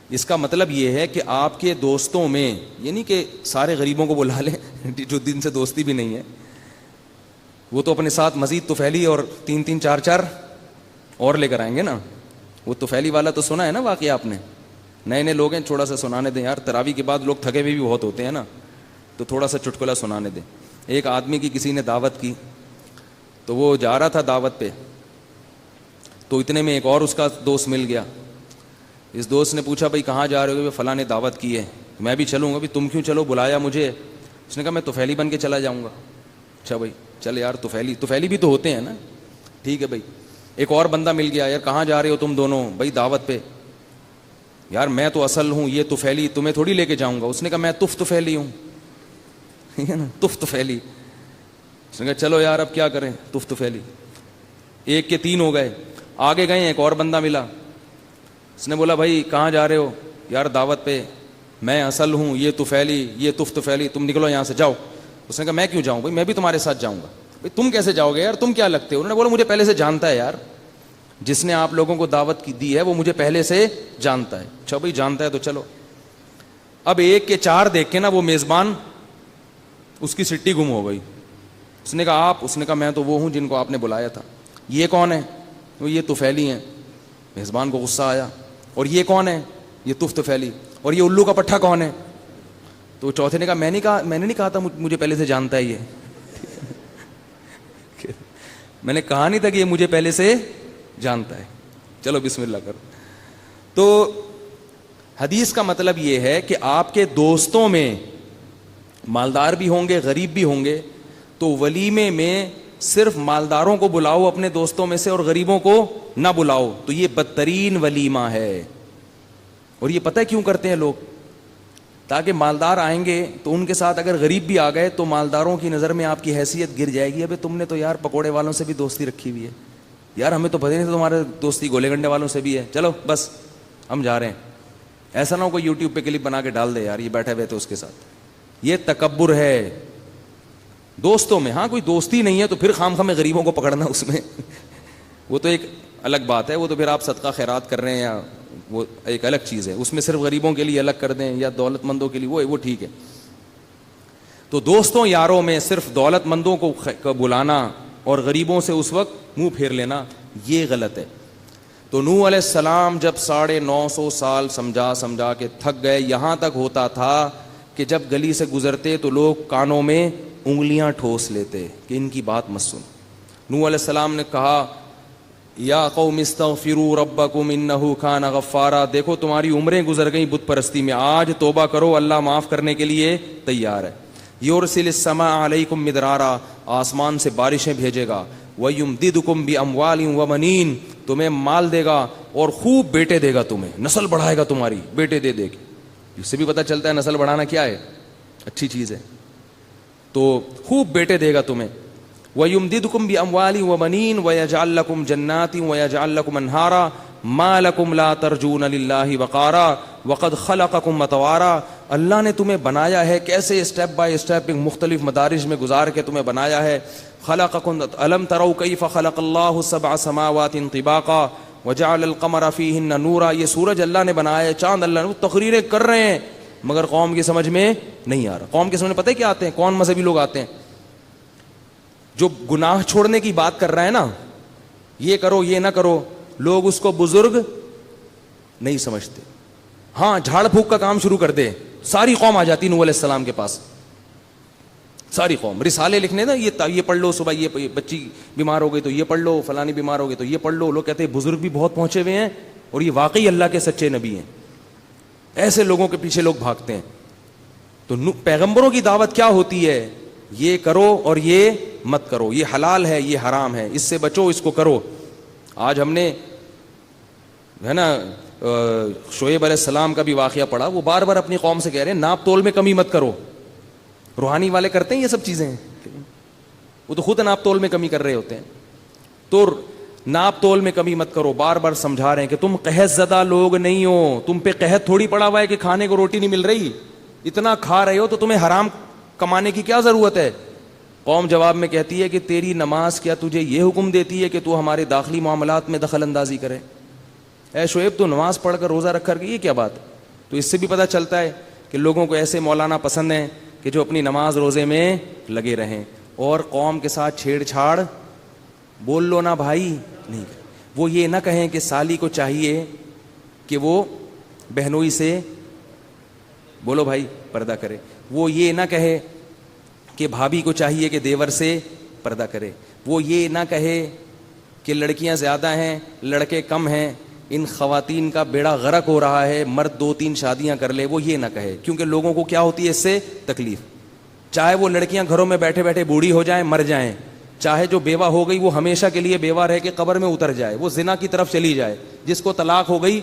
اس کا مطلب یہ ہے کہ آپ کے دوستوں میں, یعنی کہ سارے غریبوں کو بلا لیں جو دن سے دوستی بھی نہیں ہے, وہ تو اپنے ساتھ مزید طفیلی اور 3 4 اور لے کر آئیں گے نا. وہ طفیلی والا تو سنا ہے نا واقعہ آپ نے, نئے لوگ ہیں, تھوڑا سا سنانے دیں یار, تراویح کے بعد لوگ تھکے ہوئے بھی بہت ہوتے ہیں نا, تو تھوڑا سا چٹکلا سنانے دیں. ایک آدمی کی کسی نے دعوت کی, تو وہ جا رہا تھا دعوت پہ, تو اتنے میں ایک اور اس کا دوست مل گیا. اس دوست نے پوچھا بھائی کہاں جا رہے ہو؟ فلاں نے دعوت کی ہے, میں بھی چلوں گا. بھی تم کیوں چلو, بلایا مجھے. اس نے کہا میں طفیلی بن کے چلا جاؤں گا. اچھا بھائی چل یار, طفیلی بھی تو ہوتے ہیں نا, ٹھیک ہے بھائی. ایک اور بندہ مل گیا, یار کہاں جا رہے ہو تم دونوں؟ بھائی دعوت پہ. یار میں تو اصل ہوں, یہ طفیلی, تمہیں تھوڑی لے کے جاؤں گا. اس نے کہا میں طفیلی ہوں, ٹھیک ہے نا, طفیلی. اس نے کہا چلو یار اب کیا کریں, طفیلی. 1 کے 3 ہو گئے. آگے گئے, ایک اور بندہ ملا. اس نے بولا بھائی کہاں جا رہے ہو؟ یار دعوت پہ. میں اصل ہوں, یہ طفیلی, یہ طفیلی, تم نکلو یہاں سے, جاؤ. اس نے کہا میں کیوں جاؤں بھائی, میں بھی تمہارے ساتھ جاؤں گا. بھائی تم کیسے جاؤ گے یار, تم کیا لگتے ہو؟ انہوں نے بولا مجھے پہلے سے جانتا ہے یار, جس نے آپ لوگوں کو دعوت کی دی ہے وہ مجھے پہلے سے جانتا ہے. اچھا بھائی جانتا ہے تو چلو. اب 1 کے 4 دیکھ کے نا وہ میزبان, اس کی سٹی گم ہو گئی. اس نے کہا آپ؟ اس نے کہا میں تو وہ ہوں جن کو آپ نے بلایا تھا. یہ کون ہے؟ وہ یہ طفیلی ہیں. میزبان کو غصہ آیا. اور یہ کون ہے؟ یہ طفیلی. اور یہ الو کا پٹھا کون ہے؟ تو چوتھے نے کہا میں نے نہیں کہا تھا مجھے پہلے سے جانتا ہے یہ. میں نے کہا نہیں تھا کہ یہ مجھے پہلے سے جانتا ہے. چلو بسم اللہ کرو. تو حدیث کا مطلب یہ ہے کہ آپ کے دوستوں میں مالدار بھی ہوں گے, غریب بھی ہوں گے, تو ولیمے میں صرف مالداروں کو بلاؤ اپنے دوستوں میں سے اور غریبوں کو نہ بلاؤ. تو یہ بدترین ولیمہ ہے. اور یہ پتہ ہے کیوں کرتے ہیں لوگ؟ تاکہ مالدار آئیں گے تو ان کے ساتھ اگر غریب بھی آ گئے تو مالداروں کی نظر میں آپ کی حیثیت گر جائے گی. ابے تم نے تو یار پکوڑے والوں سے بھی دوستی رکھی ہوئی ہے یار, ہمیں تو پتہ نہیں تھا تمہارے دوستی گولے گنڈے والوں سے بھی ہے, چلو بس ہم جا رہے ہیں. ایسا نہ ہو کوئی یوٹیوب پہ کلپ بنا کے ڈال دے یار یہ بیٹھے ہوئے تھے اس کے ساتھ. یہ تکبر ہے دوستوں میں. ہاں کوئی دوستی نہیں ہے تو پھر خام خام غریبوں کو پکڑنا اس میں وہ تو ایک الگ بات ہے، وہ تو پھر آپ صدقہ خیرات کر رہے ہیں یا وہ ایک الگ چیز ہے، اس میں صرف غریبوں کے لیے الگ کر دیں یا دولت مندوں کے لیے، وہ ٹھیک ہے. تو دوستوں یاروں میں صرف دولت مندوں کو بلانا اور غریبوں سے اس وقت منہ پھیر لینا یہ غلط ہے. تو نوح علیہ السلام جب 950 سال سمجھا کے تھک گئے، یہاں تک ہوتا تھا کہ جب گلی سے گزرتے تو لوگ کانوں میں انگلیاں ٹھوس لیتے کہ ان کی بات مت سن. نوح علیہ السلام نے کہا یا قوم استغفروا ربکم انہ کان غفارا، دیکھو تمہاری عمریں گزر گئیں بت پرستی میں، آج توبہ کرو، اللہ معاف کرنے کے لیے تیار ہے. یرسل السماء علیکم مدرارا، آسمان سے بارشیں بھیجے گا، ویمددکم باموال وبنین، تمہیں مال دے گا اور خوب بیٹے دے گا، تمہیں نسل بڑھائے گا تمہاری بیٹے دے دے کے. اس سے بھی پتہ چلتا ہے نسل بڑھانا کیا ہے، اچھی چیز ہے. تو خوب بیٹے دے گا تمہیں. وَيُمْدِدُكُمْ بِأَمْوَالٍ وَبَنِينَ وَيَجْعَلْ لَكُمْ جَنَّاتٍ وَيَجْعَلْ لَكُمْ أَنْهَارًا مَا لَكُمْ لَا تَرْجُونَ لِلَّهِ وَقَارًا وَقَدْ خَلَقَكُمْ أَطْوَارًا. اللہ نے تمہیں بنایا ہے کیسے، اسٹیپ بائی اسٹیپ مختلف مدارج میں گزار کے تمہیں بنایا ہے. خَلَقَكُمْ أَلَمْ تَرَوْا كَيْفَ خَلَقَ اللَّهُ سَبْعَ سَمَاوَاتٍ طِبَاقًا وَجَعَلَ الْقَمَرَ فِيهِنَّ نُورًا. یہ سورج اللہ نے بنایا ہے، چاند اللہ نے، تقریریں کر رہے ہیں مگر قوم کی سمجھ میں نہیں آ رہا. قوم کے سمجھ میں پتہ ہے کیا آتے ہیں، کون مذہبی لوگ آتے ہیں جو گناہ چھوڑنے کی بات کر رہا ہے نا، یہ کرو یہ نہ کرو، لوگ اس کو بزرگ نہیں سمجھتے. ہاں جھاڑ پھونک کا کام شروع کر دے، ساری قوم آ جاتی نوح علیہ السلام کے پاس، ساری قوم رسالے لکھنے نا، یہ پڑھ لو، صبح یہ بچی بیمار ہو گئی تو یہ پڑھ لو، فلانی بیمار ہو گئی تو یہ پڑھ لو. لوگ کہتے ہیں بزرگ بھی بہت پہنچے ہوئے ہیں اور یہ واقعی اللہ کے سچے نبی ہیں. ایسے لوگوں کے پیچھے لوگ بھاگتے ہیں. تو پیغمبروں کی دعوت کیا ہوتی ہے، یہ کرو اور یہ مت کرو، یہ حلال ہے یہ حرام ہے، اس سے بچو اس کو کرو. آج ہم نے ہے نا شعیب علیہ السلام کا بھی واقعہ پڑھا، وہ بار بار اپنی قوم سے کہہ رہے ہیں ناپ تول میں کمی مت کرو. روحانی والے کرتے ہیں یہ سب چیزیں، وہ تو خود ناپ تول میں کمی کر رہے ہوتے ہیں. تو ناپ تول میں کمی مت کرو، بار بار سمجھا رہے ہیں کہ تم قحط زدہ لوگ نہیں ہو، تم پہ قحط تھوڑی پڑا ہوا ہے کہ کھانے کو روٹی نہیں مل رہی، اتنا کھا رہے ہو تو تمہیں حرام کمانے کی کیا ضرورت ہے. قوم جواب میں کہتی ہے کہ تیری نماز کیا تجھے یہ حکم دیتی ہے کہ تو ہمارے داخلی معاملات میں دخل اندازی کرے. اے شعیب تو نماز پڑھ کر روزہ رکھ کر کے یہ کیا بات. تو اس سے بھی پتہ چلتا ہے کہ لوگوں کو ایسے مولانا پسند ہیں کہ جو اپنی نماز روزے میں لگے رہیں اور قوم کے ساتھ چھیڑ چھاڑ بول لو نا بھائی نہیں. وہ یہ نہ کہیں کہ سالی کو چاہیے کہ وہ بہنوئی سے بولو بھائی پردہ کرے، وہ یہ نہ کہے کہ بھابھی کو چاہیے کہ دیور سے پردہ کرے، وہ یہ نہ کہے کہ لڑکیاں زیادہ ہیں لڑکے کم ہیں، ان خواتین کا بیڑا غرق ہو رہا ہے، مرد 2-3 شادیاں کر لے، وہ یہ نہ کہے. کیونکہ لوگوں کو کیا ہوتی ہے اس سے تکلیف. چاہے وہ لڑکیاں گھروں میں بیٹھے بیٹھے بوڑھی ہو جائیں مر جائیں، چاہے جو بیوہ ہو گئی وہ ہمیشہ کے لیے بیوہ رہ کے قبر میں اتر جائے، وہ زنا کی طرف چلی جائے، جس کو طلاق ہو گئی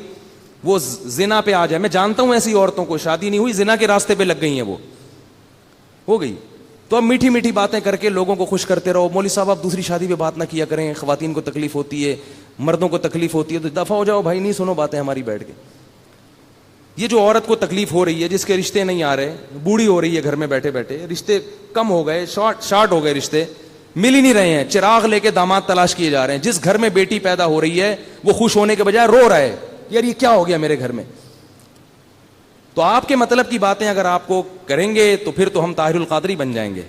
وہ زنا پہ آ جائے. میں جانتا ہوں ایسی عورتوں کو شادی نہیں ہوئی زنا کے راستے پہ لگ گئی ہیں، وہ ہو گئی. تو اب میٹھی میٹھی باتیں کر کے لوگوں کو خوش کرتے رہو. مولوی صاحب آپ دوسری شادی پہ بات نہ کیا کریں، خواتین کو تکلیف ہوتی ہے، مردوں کو تکلیف ہوتی ہے، تو دفع ہو جاؤ بھائی، نہیں سنو باتیں ہماری بیٹھ کے. یہ جو عورت کو تکلیف ہو رہی ہے، جس کے رشتے نہیں آ رہے، بوڑھی ہو رہی ہے گھر میں بیٹھے بیٹھے، رشتے کم ہو گئے، شارٹ ہو گئے، رشتے مل ہی نہیں رہے ہیں، چراغ لے کے داماد تلاش کیے جا رہے ہیں. جس گھر میں بیٹی پیدا ہو رہی ہے وہ خوش ہونے کے بجائے رو رہا ہے، یار یہ کیا ہو گیا میرے گھر میں. تو آپ کے مطلب کی باتیں اگر آپ کو کریں گے تو پھر تو ہم طاہر القادری بن جائیں گے،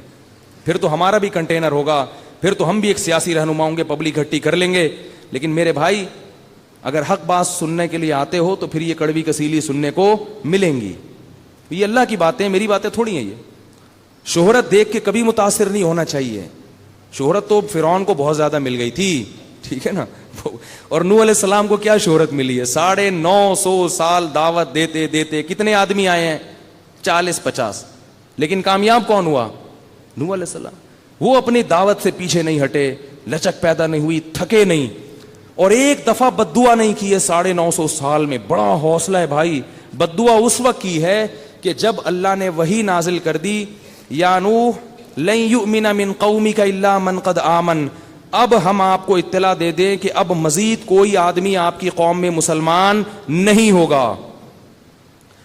پھر تو ہمارا بھی کنٹینر ہوگا، پھر تو ہم بھی ایک سیاسی رہنما ہوں گے، پبلک اکٹھی کر لیں گے. لیکن میرے بھائی اگر حق بات سننے کے لیے آتے ہو تو پھر یہ کڑوی کسیلی سننے کو ملیں گی. یہ اللہ کی باتیں، میری باتیں تھوڑی ہیں. یہ شہرت دیکھ کے کبھی متاثر نہیں ہونا چاہیے. شہرت تو فرعون کو بہت زیادہ مل گئی تھی، ٹھیک ہے نا، اور نوح علیہ السلام کو کیا شہرت ملی ہے. 950 سال دعوت دیتے دیتے کتنے آدمی آئے ہیں، 40-50، لیکن کامیاب کون ہوا؟ نوح علیہ السلام. وہ اپنی دعوت سے پیچھے نہیں ہٹے، لچک پیدا نہیں ہوئی، تھکے نہیں، اور ایک دفعہ بد دعا نہیں کی ہے 950 سال میں. بڑا حوصلہ ہے بھائی. بد دعا اس وقت کی ہے کہ جب اللہ نے وحی نازل کر دی، یا نوح لن یؤمن من قومک الا من قد آمن، اب ہم آپ کو اطلاع دے دیں کہ اب مزید کوئی آدمی آپ کی قوم میں مسلمان نہیں ہوگا.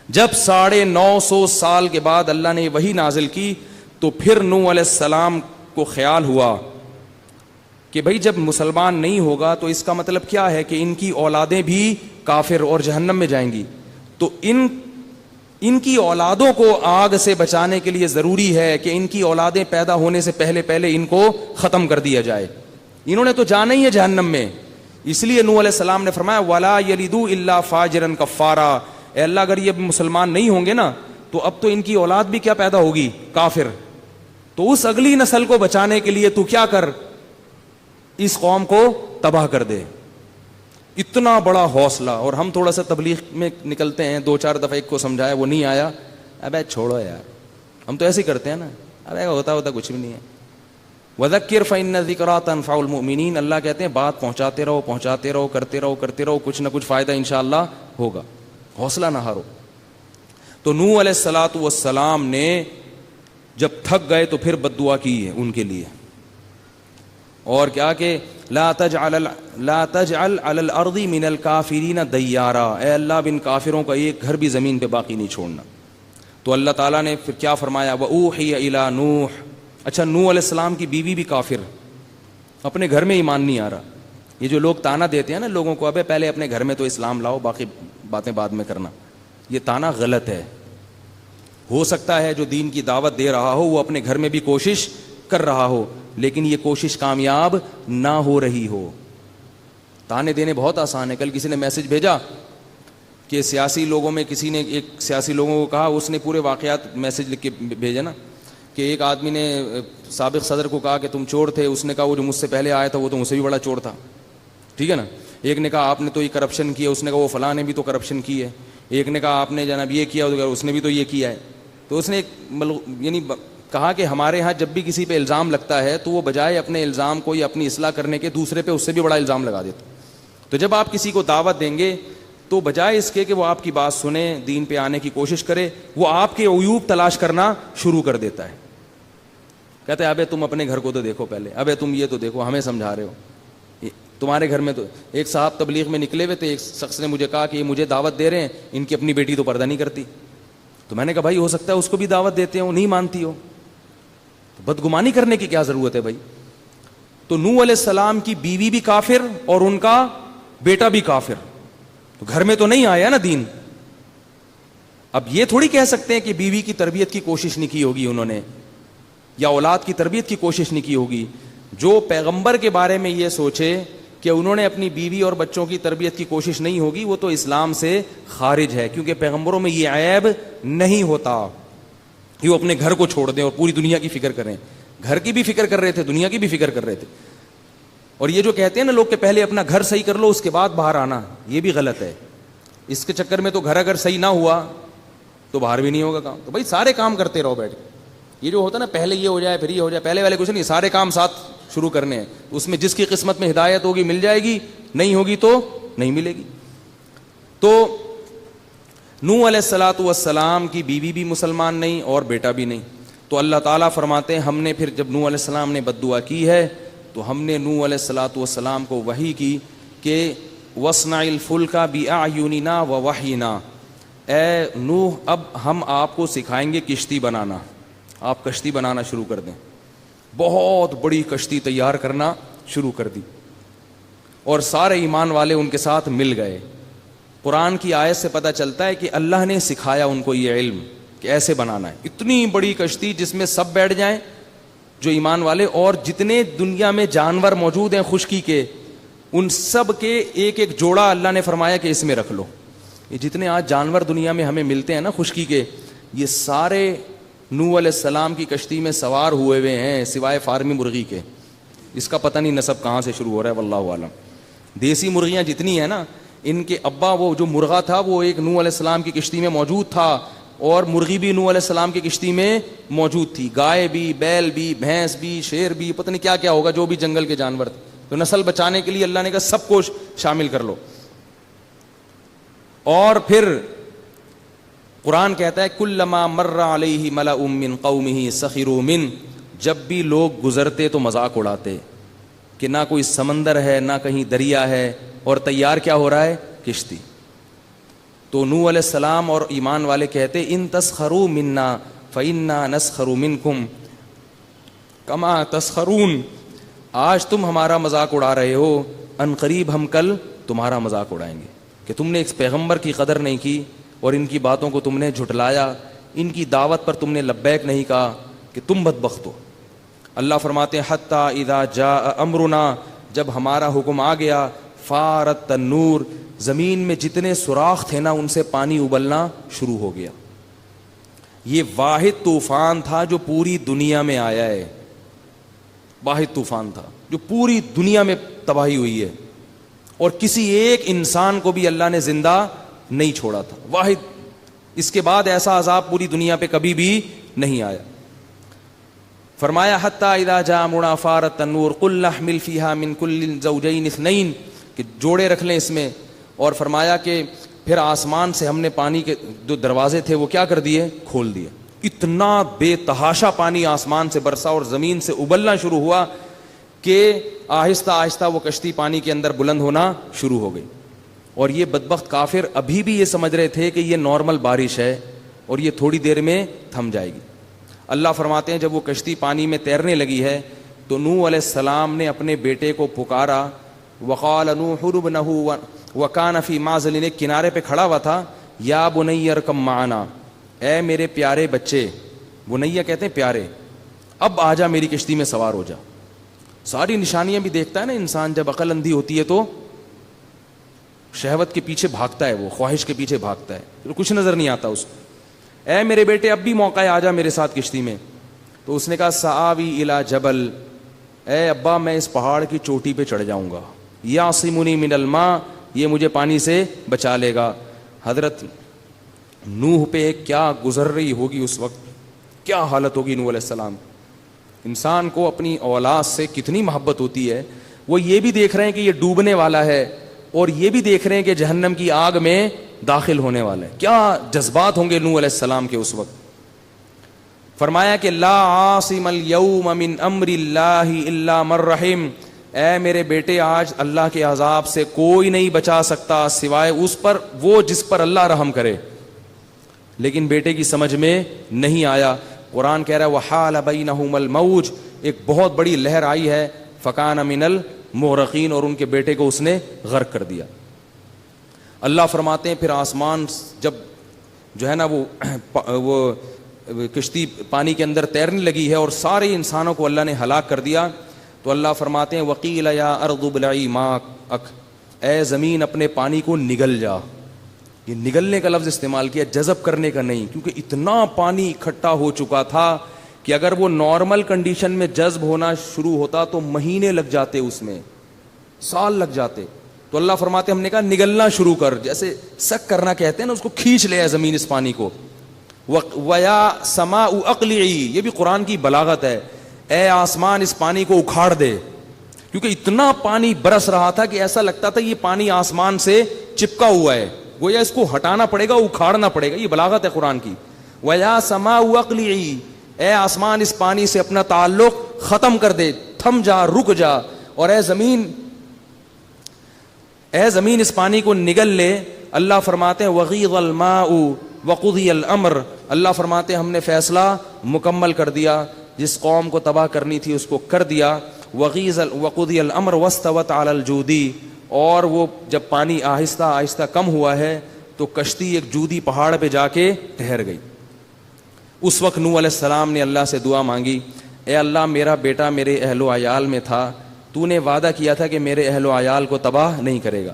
جب 950 سال کے بعد اللہ نے وحی نازل کی تو پھر نوح علیہ السلام کو خیال ہوا کہ بھئی جب مسلمان نہیں ہوگا تو اس کا مطلب کیا ہے کہ ان کی اولادیں بھی کافر اور جہنم میں جائیں گی. تو ان کی اولادوں کو آگ سے بچانے کے لیے ضروری ہے کہ ان کی اولادیں پیدا ہونے سے پہلے ان کو ختم کر دیا جائے. انہوں نے تو جانا ہی ہے جہنم میں. اس لیے نوح علیہ السلام نے فرمایا وَلَا يَلِدُوا إِلَّا فَاجِرًا كَفَّارًا. اے اللہ اگر یہ مسلمان نہیں ہوں گے نا تو اب تو ان کی اولاد بھی کیا پیدا ہوگی؟ کافر. تو اس اگلی نسل کو بچانے کے لیے تو کیا کر، اس قوم کو تباہ کر دے. اتنا بڑا حوصلہ. اور ہم تھوڑا سا تبلیغ میں نکلتے ہیں، 2-4 دفعہ ایک کو سمجھایا وہ نہیں آیا، ابے چھوڑو یار. ہم تو ایسے ہی کرتے ہیں نا، ابے ہوتا کچھ بھی نہیں ہے. وَذَكِّرْ فَإِنَّ الذِّكْرَىٰ تَنفَعُ الْمُؤْمِنِينَ. اللہ کہتے ہیں بات پہنچاتے رہو، کرتے رہو، کچھ نہ کچھ فائدہ انشاءاللہ ہوگا. حوصلہ نہ ہارو. تو نوح علیہ السلام نے جب تھک گئے تو پھر بد دعا کی ہے ان کے لیے. اور کیا کہ لا تجعل علی الارض من الکافرین دیارا. اے اللہ ان کافروں کا ایک گھر بھی زمین پہ باقی نہیں چھوڑنا. تو اللہ تعالیٰ نے پھر کیا فرمایا وَأُوحِيَ إِلَىٰ نوح. اچھا نوح علیہ السلام کی بیوی بھی کافر، اپنے گھر میں ایمان نہیں آ رہا. یہ جو لوگ تانا دیتے ہیں نا لوگوں کو، ابے پہلے اپنے گھر میں تو اسلام لاؤ، باقی باتیں بعد میں کرنا، یہ تانا غلط ہے. ہو سکتا ہے جو دین کی دعوت دے رہا ہو وہ اپنے گھر میں بھی کوشش کر رہا ہو، لیکن یہ کوشش کامیاب نہ ہو رہی ہو. تانے دینے بہت آسان ہے. کل کسی نے میسج بھیجا کہ سیاسی لوگوں میں کسی نے ایک سیاسی لوگوں کو کہا، اس نے پورے واقعات میسج لکھ کے بھیجا نا، کہ ایک آدمی نے سابق صدر کو کہا کہ تم چور تھے، اس نے کہا وہ جو مجھ سے پہلے آیا تھا وہ تو مجھ سے بھی بڑا چور تھا. ٹھیک ہے نا. ایک نے کہا آپ نے تو یہ کرپشن کیا، اس نے کہا وہ فلاں نے بھی تو کرپشن کی ہے. ایک نے کہا آپ نے جناب یہ کیا، اس نے بھی تو یہ کیا ہے. تو اس نے یعنی کہا کہ ہمارے ہاں جب بھی کسی پہ الزام لگتا ہے تو وہ بجائے اپنے الزام کو یا اپنی اصلاح کرنے کے دوسرے پہ اس سے بھی بڑا الزام لگا دیتا. تو جب آپ کسی کو دعوت دیں گے تو بجائے اس کے کہ وہ آپ کی بات سنے، دین پہ آنے کی کوشش کرے، وہ آپ کے عیوب تلاش کرنا شروع کر دیتا ہے. کہتے ہیں ابے تم اپنے گھر کو تو دیکھو پہلے، ابے تم یہ تو دیکھو، ہمیں سمجھا رہے ہو تمہارے گھر میں تو. ایک صاحب تبلیغ میں نکلے ہوئے تھے، ایک شخص نے مجھے کہا کہ یہ مجھے دعوت دے رہے ہیں، ان کی اپنی بیٹی تو پردہ نہیں کرتی. تو میں نے کہا بھائی ہو سکتا ہے اس کو بھی دعوت دیتے ہو، نہیں مانتی ہو، تو بدگمانی کرنے کی کیا ضرورت ہے بھائی. تو نوح علیہ السلام کی بیوی بھی کافر اور ان کا بیٹا بھی کافر. تو گھر میں تو نہیں آیا نا دین. اب یہ تھوڑی کہہ سکتے ہیں کہ بیوی کی تربیت کی کوشش نہیں کی ہوگی انہوں نے، یا اولاد کی تربیت کی کوشش نہیں کی ہوگی. جو پیغمبر کے بارے میں یہ سوچے کہ انہوں نے اپنی بیوی اور بچوں کی تربیت کی کوشش نہیں ہوگی، وہ تو اسلام سے خارج ہے. کیونکہ پیغمبروں میں یہ عیب نہیں ہوتا کہ وہ اپنے گھر کو چھوڑ دیں اور پوری دنیا کی فکر کریں. گھر کی بھی فکر کر رہے تھے، دنیا کی بھی فکر کر رہے تھے. اور یہ جو کہتے ہیں نا لوگ کہ پہلے اپنا گھر صحیح کر لو اس کے بعد باہر آنا، یہ بھی غلط ہے. اس کے چکر میں تو گھر اگر صحیح نہ ہوا تو باہر بھی نہیں ہوگا کام. تو بھائی سارے کام کرتے رہو بیٹھ کے. یہ جو ہوتا ہے نا پہلے یہ ہو جائے پھر یہ ہو جائے، پہلے والے کچھ نہیں، سارے کام ساتھ شروع کرنے ہیں. اس میں جس کی قسمت میں ہدایت ہوگی مل جائے گی، نہیں ہوگی تو نہیں ملے گی. تو نوح علیہ السلام کی بیوی بھی مسلمان نہیں اور بیٹا بھی نہیں. تو اللہ تعالیٰ فرماتے ہیں ہم نے پھر جب نوح علیہ السلام نے بد دعا کی ہے تو ہم نے نوح علیہ السلام کو وحی کی کہ وَاصْنَعِ الْفُلْكَ بِأَعْيُنِنَا وَوَحْيِنَا. اے نوح اب ہم آپ کو سکھائیں گے کشتی بنانا. آپ کشتی بنانا شروع کر دیں. بہت بڑی کشتی تیار کرنا شروع کر دی اور سارے ایمان والے ان کے ساتھ مل گئے. قرآن کی آیت سے پتہ چلتا ہے کہ اللہ نے سکھایا ان کو یہ علم کہ ایسے بنانا ہے. اتنی بڑی کشتی جس میں سب بیٹھ جائیں جو ایمان والے، اور جتنے دنیا میں جانور موجود ہیں خشکی کے ان سب کے ایک ایک جوڑا اللہ نے فرمایا کہ اس میں رکھ لو. یہ جتنے آج جانور دنیا میں ہمیں ملتے ہیں نا خشکی کے، یہ سارے نوح علیہ السلام کی کشتی میں سوار ہوئے ہوئے ہیں سوائے فارمی مرغی کے. اس کا پتہ نہیں نسب کہاں سے شروع ہو رہا ہے واللہ عالم. دیسی مرغیاں جتنی ہیں نا، ان کے ابا وہ جو مرغا تھا وہ ایک نوح علیہ السلام کی کشتی میں موجود تھا، اور مرغی بھی نوح علیہ السلام کی کشتی میں موجود تھی. گائے بھی، بیل بھی، بھینس بھی، شیر بھی، پتہ نہیں کیا کیا ہوگا جو بھی جنگل کے جانور تھے. تو نسل بچانے کے لیے اللہ نے کہا سب کو شامل کر لو. اور پھر قرآن کہتا ہے کلما مر علیہ ملأ من قومہ سخروا من. جب بھی لوگ گزرتے تو مذاق اڑاتے کہ نہ کوئی سمندر ہے نہ کہیں دریا ہے، اور تیار کیا ہو رہا ہے؟ کشتی. تو نوح علیہ السلام اور ایمان والے کہتے ان تسخروا منا فإنا نسخر منکم کما تسخرون. آج تم ہمارا مذاق اڑا رہے ہو، ان قریب ہم کل تمہارا مذاق اڑائیں گے کہ تم نے ایک پیغمبر کی قدر نہیں کی اور ان کی باتوں کو تم نے جھٹلایا، ان کی دعوت پر تم نے لبیک نہیں کہا، کہ تم بدبخت ہو۔ اللہ فرماتے ہیں حتی اذا جاء امرنا، جب ہمارا حکم آ گیا، فارت تنور، زمین میں جتنے سوراخ تھے نا ان سے پانی ابلنا شروع ہو گیا۔ یہ واحد طوفان تھا جو پوری دنیا میں آیا ہے، واحد طوفان تھا جو پوری دنیا میں تباہی ہوئی ہے، اور کسی ایک انسان کو بھی اللہ نے زندہ نہیں چھوڑا تھا، واحد۔ اس کے بعد ایسا عذاب پوری دنیا پہ کبھی بھی نہیں آیا۔ فرمایا حتی اذا جاء امرنا فارت النور قل نحمل فیہا من کل زوجین اثنین، کہ جوڑے رکھ لیں اس میں، اور فرمایا کہ پھر آسمان سے ہم نے پانی کے جو دروازے تھے وہ کیا کر دیے، کھول دیے۔ اتنا بے تحاشا پانی آسمان سے برسا اور زمین سے ابلنا شروع ہوا کہ آہستہ آہستہ وہ کشتی پانی کے اندر بلند ہونا شروع ہو گئی۔ اور یہ بدبخت کافر ابھی بھی یہ سمجھ رہے تھے کہ یہ نارمل بارش ہے اور یہ تھوڑی دیر میں تھم جائے گی۔ اللہ فرماتے ہیں جب وہ کشتی پانی میں تیرنے لگی ہے تو نوح علیہ السلام نے اپنے بیٹے کو پکارا، وقال نوح ابنہ وکان فی معزل، ایک کنارے پہ کھڑا ہوا تھا، یا بنی ارکب معنا، اے میرے پیارے بچے، بنیا کہتے ہیں پیارے، اب آ جا میری کشتی میں سوار ہو جا۔ ساری نشانیاں بھی دیکھتا ہے نا انسان، جب عقل اندھی ہوتی ہے تو شہوت کے پیچھے بھاگتا ہے، وہ خواہش کے پیچھے بھاگتا ہے، کچھ نظر نہیں آتا اس کو۔ اے میرے بیٹے اب بھی موقع ہے، آ جا میرے ساتھ کشتی میں۔ تو اس نے کہا سآوی الی جبل، اے ابا میں اس پہاڑ کی چوٹی پہ چڑھ جاؤں گا، یعصمنی من الماء، یہ مجھے پانی سے بچا لے گا۔ حضرت نوح پہ کیا گزر رہی ہوگی اس وقت، کیا حالت ہوگی نوح علیہ السلام۔ انسان کو اپنی اولاد سے کتنی محبت ہوتی ہے، وہ یہ بھی دیکھ رہے ہیں کہ یہ ڈوبنے والا ہے، اور یہ بھی دیکھ رہے ہیں کہ جہنم کی آگ میں داخل ہونے والا ہے۔ کیا جذبات ہوں گے نوح علیہ السلام کے اس وقت۔ فرمایا کہ لا عاصم اليوم من امر اللہ الا من رحم، اے میرے بیٹے آج اللہ کے عذاب سے کوئی نہیں بچا سکتا سوائے اس پر وہ جس پر اللہ رحم کرے۔ لیکن بیٹے کی سمجھ میں نہیں آیا۔ قرآن کہہ رہا ہے وحال بینہم الموج، ایک بہت بڑی لہر آئی ہے، فکان من المغرقین، اور ان کے بیٹے کو اس نے غرق کر دیا۔ اللہ فرماتے ہیں پھر آسمان جب جو ہے نا وہ کشتی پانی کے اندر تیرنے لگی ہے اور سارے انسانوں کو اللہ نے ہلاک کر دیا، تو اللہ فرماتے ہیں وقیل یا ارض ابلعی ماءک، اے زمین اپنے پانی کو نگل جا۔ یہ نگلنے کا لفظ استعمال کیا، جذب کرنے کا نہیں، کیونکہ اتنا پانی اکٹھا ہو چکا تھا کہ اگر وہ نارمل کنڈیشن میں جذب ہونا شروع ہوتا تو مہینے لگ جاتے، اس میں سال لگ جاتے۔ تو اللہ فرماتے ہم نے کہا نگلنا شروع کر، جیسے سک کرنا کہتے ہیں نا، اس کو کھینچ لے زمین اس پانی کو۔ وَيَا سَمَاءُ أَقْلِعِي، یہ بھی قرآن کی بلاغت ہے، اے آسمان اس پانی کو اکھاڑ دے، کیونکہ اتنا پانی برس رہا تھا کہ ایسا لگتا تھا یہ پانی آسمان سے چپکا ہوا ہے، گویا اس کو ہٹانا پڑے گا، اکھاڑنا پڑے گا، یہ بلاغت ہے قرآن کی۔ وَيَا سَمَاءُ أَقْلِعِي، اے آسمان اس پانی سے اپنا تعلق ختم کر دے، تھم جا، رک جا، اور اے زمین اس پانی کو نگل لے۔ اللہ فرماتے ہیں وغیض الماء وقضی الامر، اللہ فرماتے ہیں ہم نے فیصلہ مکمل کر دیا، جس قوم کو تباہ کرنی تھی اس کو کر دیا۔ وقضی الامر واستوت علی الجودی، اور وہ جب پانی آہستہ آہستہ کم ہوا ہے تو کشتی ایک جودی پہاڑ پہ جا کے ٹھہر گئی۔ اس وقت نوح علیہ السلام نے اللہ سے دعا مانگی، اے اللہ میرا بیٹا میرے اہل و عیال میں تھا، تو نے وعدہ کیا تھا کہ میرے اہل و عیال کو تباہ نہیں کرے گا۔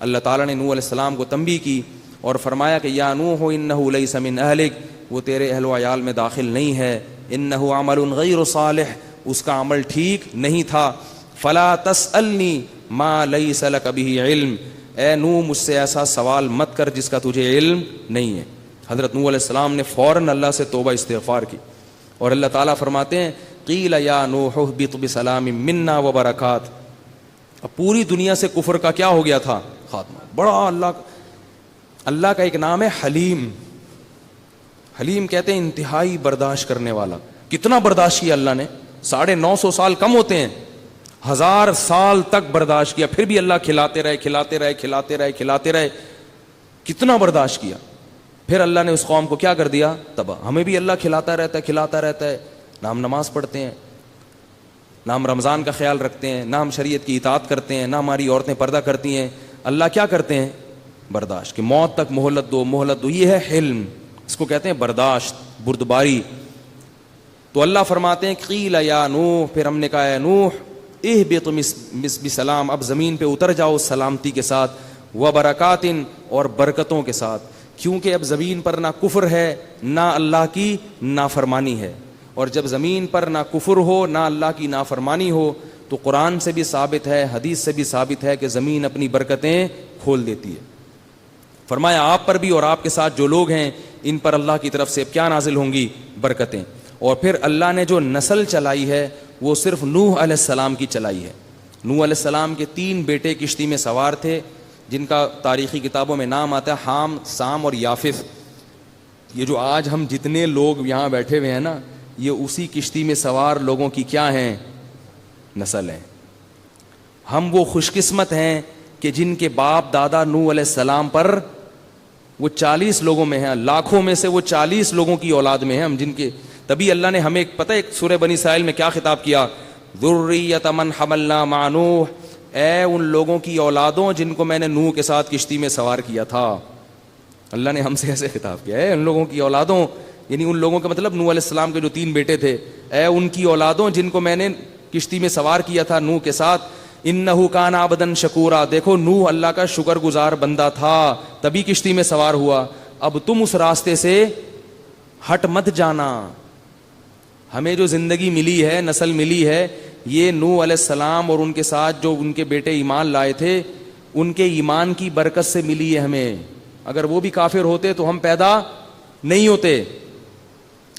اللہ تعالیٰ نے نوح علیہ السلام کو تنبیہ کی اور فرمایا کہ یا نوح انہ لیس من اہلک، وہ تیرے اہل و عیال میں داخل نہیں ہے، انہ عمل غیر صالح، اس کا عمل ٹھیک نہیں تھا، فلا تسألنی ما لیس لک بہ علم، اے نوح مجھ سے ایسا سوال مت کر جس کا تجھے علم نہیں ہے۔ حضرت نوح علیہ السلام نے فوراً اللہ سے توبہ استغفار کی، اور اللہ تعالیٰ فرماتے ہیں قیل یا نوح اہبط بسلام منا وبرکات، اب پوری دنیا سے کفر کا کیا ہو گیا تھا، خاتمہ۔ بڑا اللہ کا ایک نام ہے حلیم، حلیم کہتے ہیں انتہائی برداشت کرنے والا۔ کتنا برداشت کیا اللہ نے، 950 سال کم ہوتے ہیں، 1000 سال تک برداشت کیا، پھر بھی اللہ کھلاتے رہے کھلاتے رہے کھلاتے رہے کھلاتے رہے، کتنا برداشت کیا۔ پھر اللہ نے اس قوم کو کیا کر دیا، تباہ۔ ہمیں بھی اللہ کھلاتا رہتا ہے کھلاتا رہتا ہے، ہم نماز پڑھتے ہیں، نہ ہم رمضان کا خیال رکھتے ہیں، نہ ہم شریعت کی اطاعت کرتے ہیں، نہ ہماری عورتیں پردہ کرتی ہیں. اللہ کیا کرتے ہیں؟ برداشت، کہ موت تک مہلت دو مہلت دو. یہ ہے حلم، اس کو کہتے ہیں برداشت، بردباری. تو اللہ فرماتے ہیں قیل یا نوح، پھر ہم نے کہا اے نوح اہبط بسلام، اب زمین پہ اتر جاؤ سلامتی کے ساتھ، وبرکات، اور برکتوں کے ساتھ. کیونکہ اب زمین پر نہ کفر ہے نہ اللہ کی نافرمانی ہے، اور جب زمین پر نہ کفر ہو نہ اللہ کی نافرمانی ہو تو قرآن سے بھی ثابت ہے، حدیث سے بھی ثابت ہے کہ زمین اپنی برکتیں کھول دیتی ہے. فرمایا آپ پر بھی اور آپ کے ساتھ جو لوگ ہیں ان پر اللہ کی طرف سے کیا نازل ہوں گی؟ برکتیں. اور پھر اللہ نے جو نسل چلائی ہے وہ صرف نوح علیہ السلام کی چلائی ہے. نوح علیہ السلام کے 3 بیٹے کشتی میں سوار تھے، جن کا تاریخی کتابوں میں نام آتا ہے حام، سام اور یافث. یہ جو آج ہم جتنے لوگ یہاں بیٹھے ہوئے ہیں نا، یہ اسی کشتی میں سوار لوگوں کی کیا ہیں؟ نسل ہیں. ہم وہ خوش قسمت ہیں کہ جن کے باپ دادا نوح علیہ السلام پر وہ 40 لوگوں میں ہیں، لاکھوں میں سے وہ 40 لوگوں کی اولاد میں ہیں ہم، جن کے تبھی اللہ نے ہمیں پتہ ہے سورہ بنی اسرائیل میں کیا خطاب کیا؟ ذریۃ من حملنا مع نوح، اے ان لوگوں کی اولادوں جن کو میں نے نوح کے ساتھ کشتی میں سوار کیا تھا. اللہ نے ہم سے ایسے خطاب کیا ہے، ان لوگوں کی اولادوں، یعنی ان لوگوں کا مطلب نوح علیہ السلام کے جو 3 بیٹے تھے، اے ان کی اولادوں جن کو میں نے کشتی میں سوار کیا تھا نوح کے ساتھ. انہ کان عبدا شکورا، دیکھو نوح اللہ کا شکر گزار بندہ تھا تبھی کشتی میں سوار ہوا. اب تم اس راستے سے ہٹ مت جانا. ہمیں جو زندگی ملی ہے، نسل ملی ہے، یہ نوح علیہ السلام اور ان کے ساتھ جو ان کے بیٹے ایمان لائے تھے ان کے ایمان کی برکت سے ملی ہے ہمیں. اگر وہ بھی کافر ہوتے تو ہم پیدا نہیں ہوتے.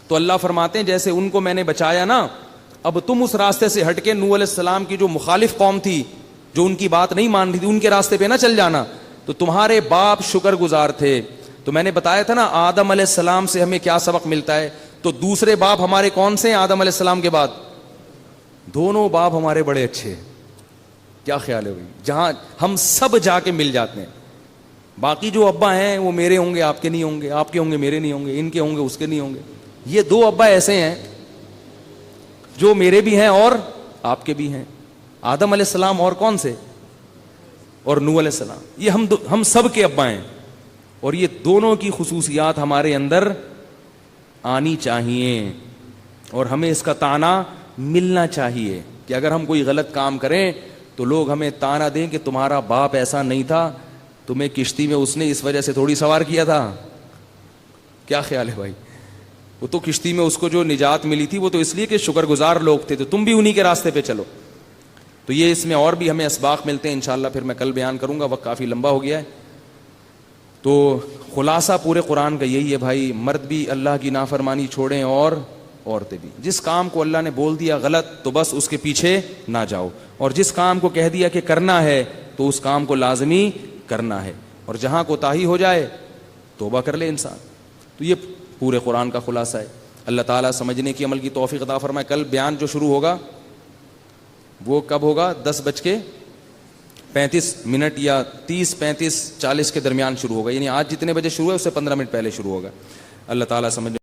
تو اللہ فرماتے ہیں جیسے ان کو میں نے بچایا نا، اب تم اس راستے سے ہٹ کے نوح علیہ السلام کی جو مخالف قوم تھی، جو ان کی بات نہیں مان رہی تھی، ان کے راستے پہ نہ چل جانا. تو تمہارے باپ شکر گزار تھے. تو میں نے بتایا تھا نا آدم علیہ السلام سے ہمیں کیا سبق ملتا ہے. تو دوسرے باپ ہمارے کون سے ہیں آدم علیہ السلام کے بعد؟ دونوں باپ ہمارے بڑے اچھے. کیا خیال ہے بھائی؟ جہاں ہم سب جا کے مل جاتے ہیں. باقی جو ابا ہیں وہ میرے ہوں گے، آپ کے نہیں ہوں گے، آپ کے ہوں گے میرے نہیں ہوں گے، ان کے ہوں گے اس کے نہیں ہوں گے. یہ 2 ابا ایسے ہیں جو میرے بھی ہیں اور آپ کے بھی ہیں. آدم علیہ السلام اور کون سے؟ اور نوح علیہ السلام. یہ ہم سب کے ابا ہیں. اور یہ دونوں کی خصوصیات ہمارے اندر آنی چاہیے اور ہمیں اس کا تانا ملنا چاہیے کہ اگر ہم کوئی غلط کام کریں تو لوگ ہمیں تانا دیں کہ تمہارا باپ ایسا نہیں تھا، تمہیں کشتی میں اس نے اس وجہ سے تھوڑی سوار کیا تھا. کیا خیال ہے بھائی؟ وہ تو کشتی میں اس کو جو نجات ملی تھی وہ تو اس لیے کہ شکر گزار لوگ تھے. تو تم بھی انہی کے راستے پہ چلو. تو یہ اس میں اور بھی ہمیں اسباق ملتے ہیں، انشاءاللہ پھر میں کل بیان کروں گا، وقت کافی لمبا ہو گیا ہے. تو خلاصہ پورے قرآن کا یہی ہے بھائی، مرد بھی اللہ کی نافرمانی چھوڑیں اور عورتیں بھی. جس کام کو اللہ نے بول دیا غلط تو بس اس کے پیچھے نہ جاؤ، اور جس کام کو کہہ دیا کہ کرنا ہے تو اس کام کو لازمی کرنا ہے، اور جہاں کوتاہی ہو جائے توبہ کر لے انسان. تو یہ پورے قرآن کا خلاصہ ہے. اللہ تعالیٰ سمجھنے کی عمل کی توفیق عطا فرمائے. کل بیان جو شروع ہوگا وہ کب ہوگا؟ 10:35 یا 30-35-40 کے درمیان شروع ہوگا. یعنی آج جتنے بجے شروع ہے اس سے 15 منٹ پہلے شروع ہوگا. اللہ تعالیٰ سمجھنے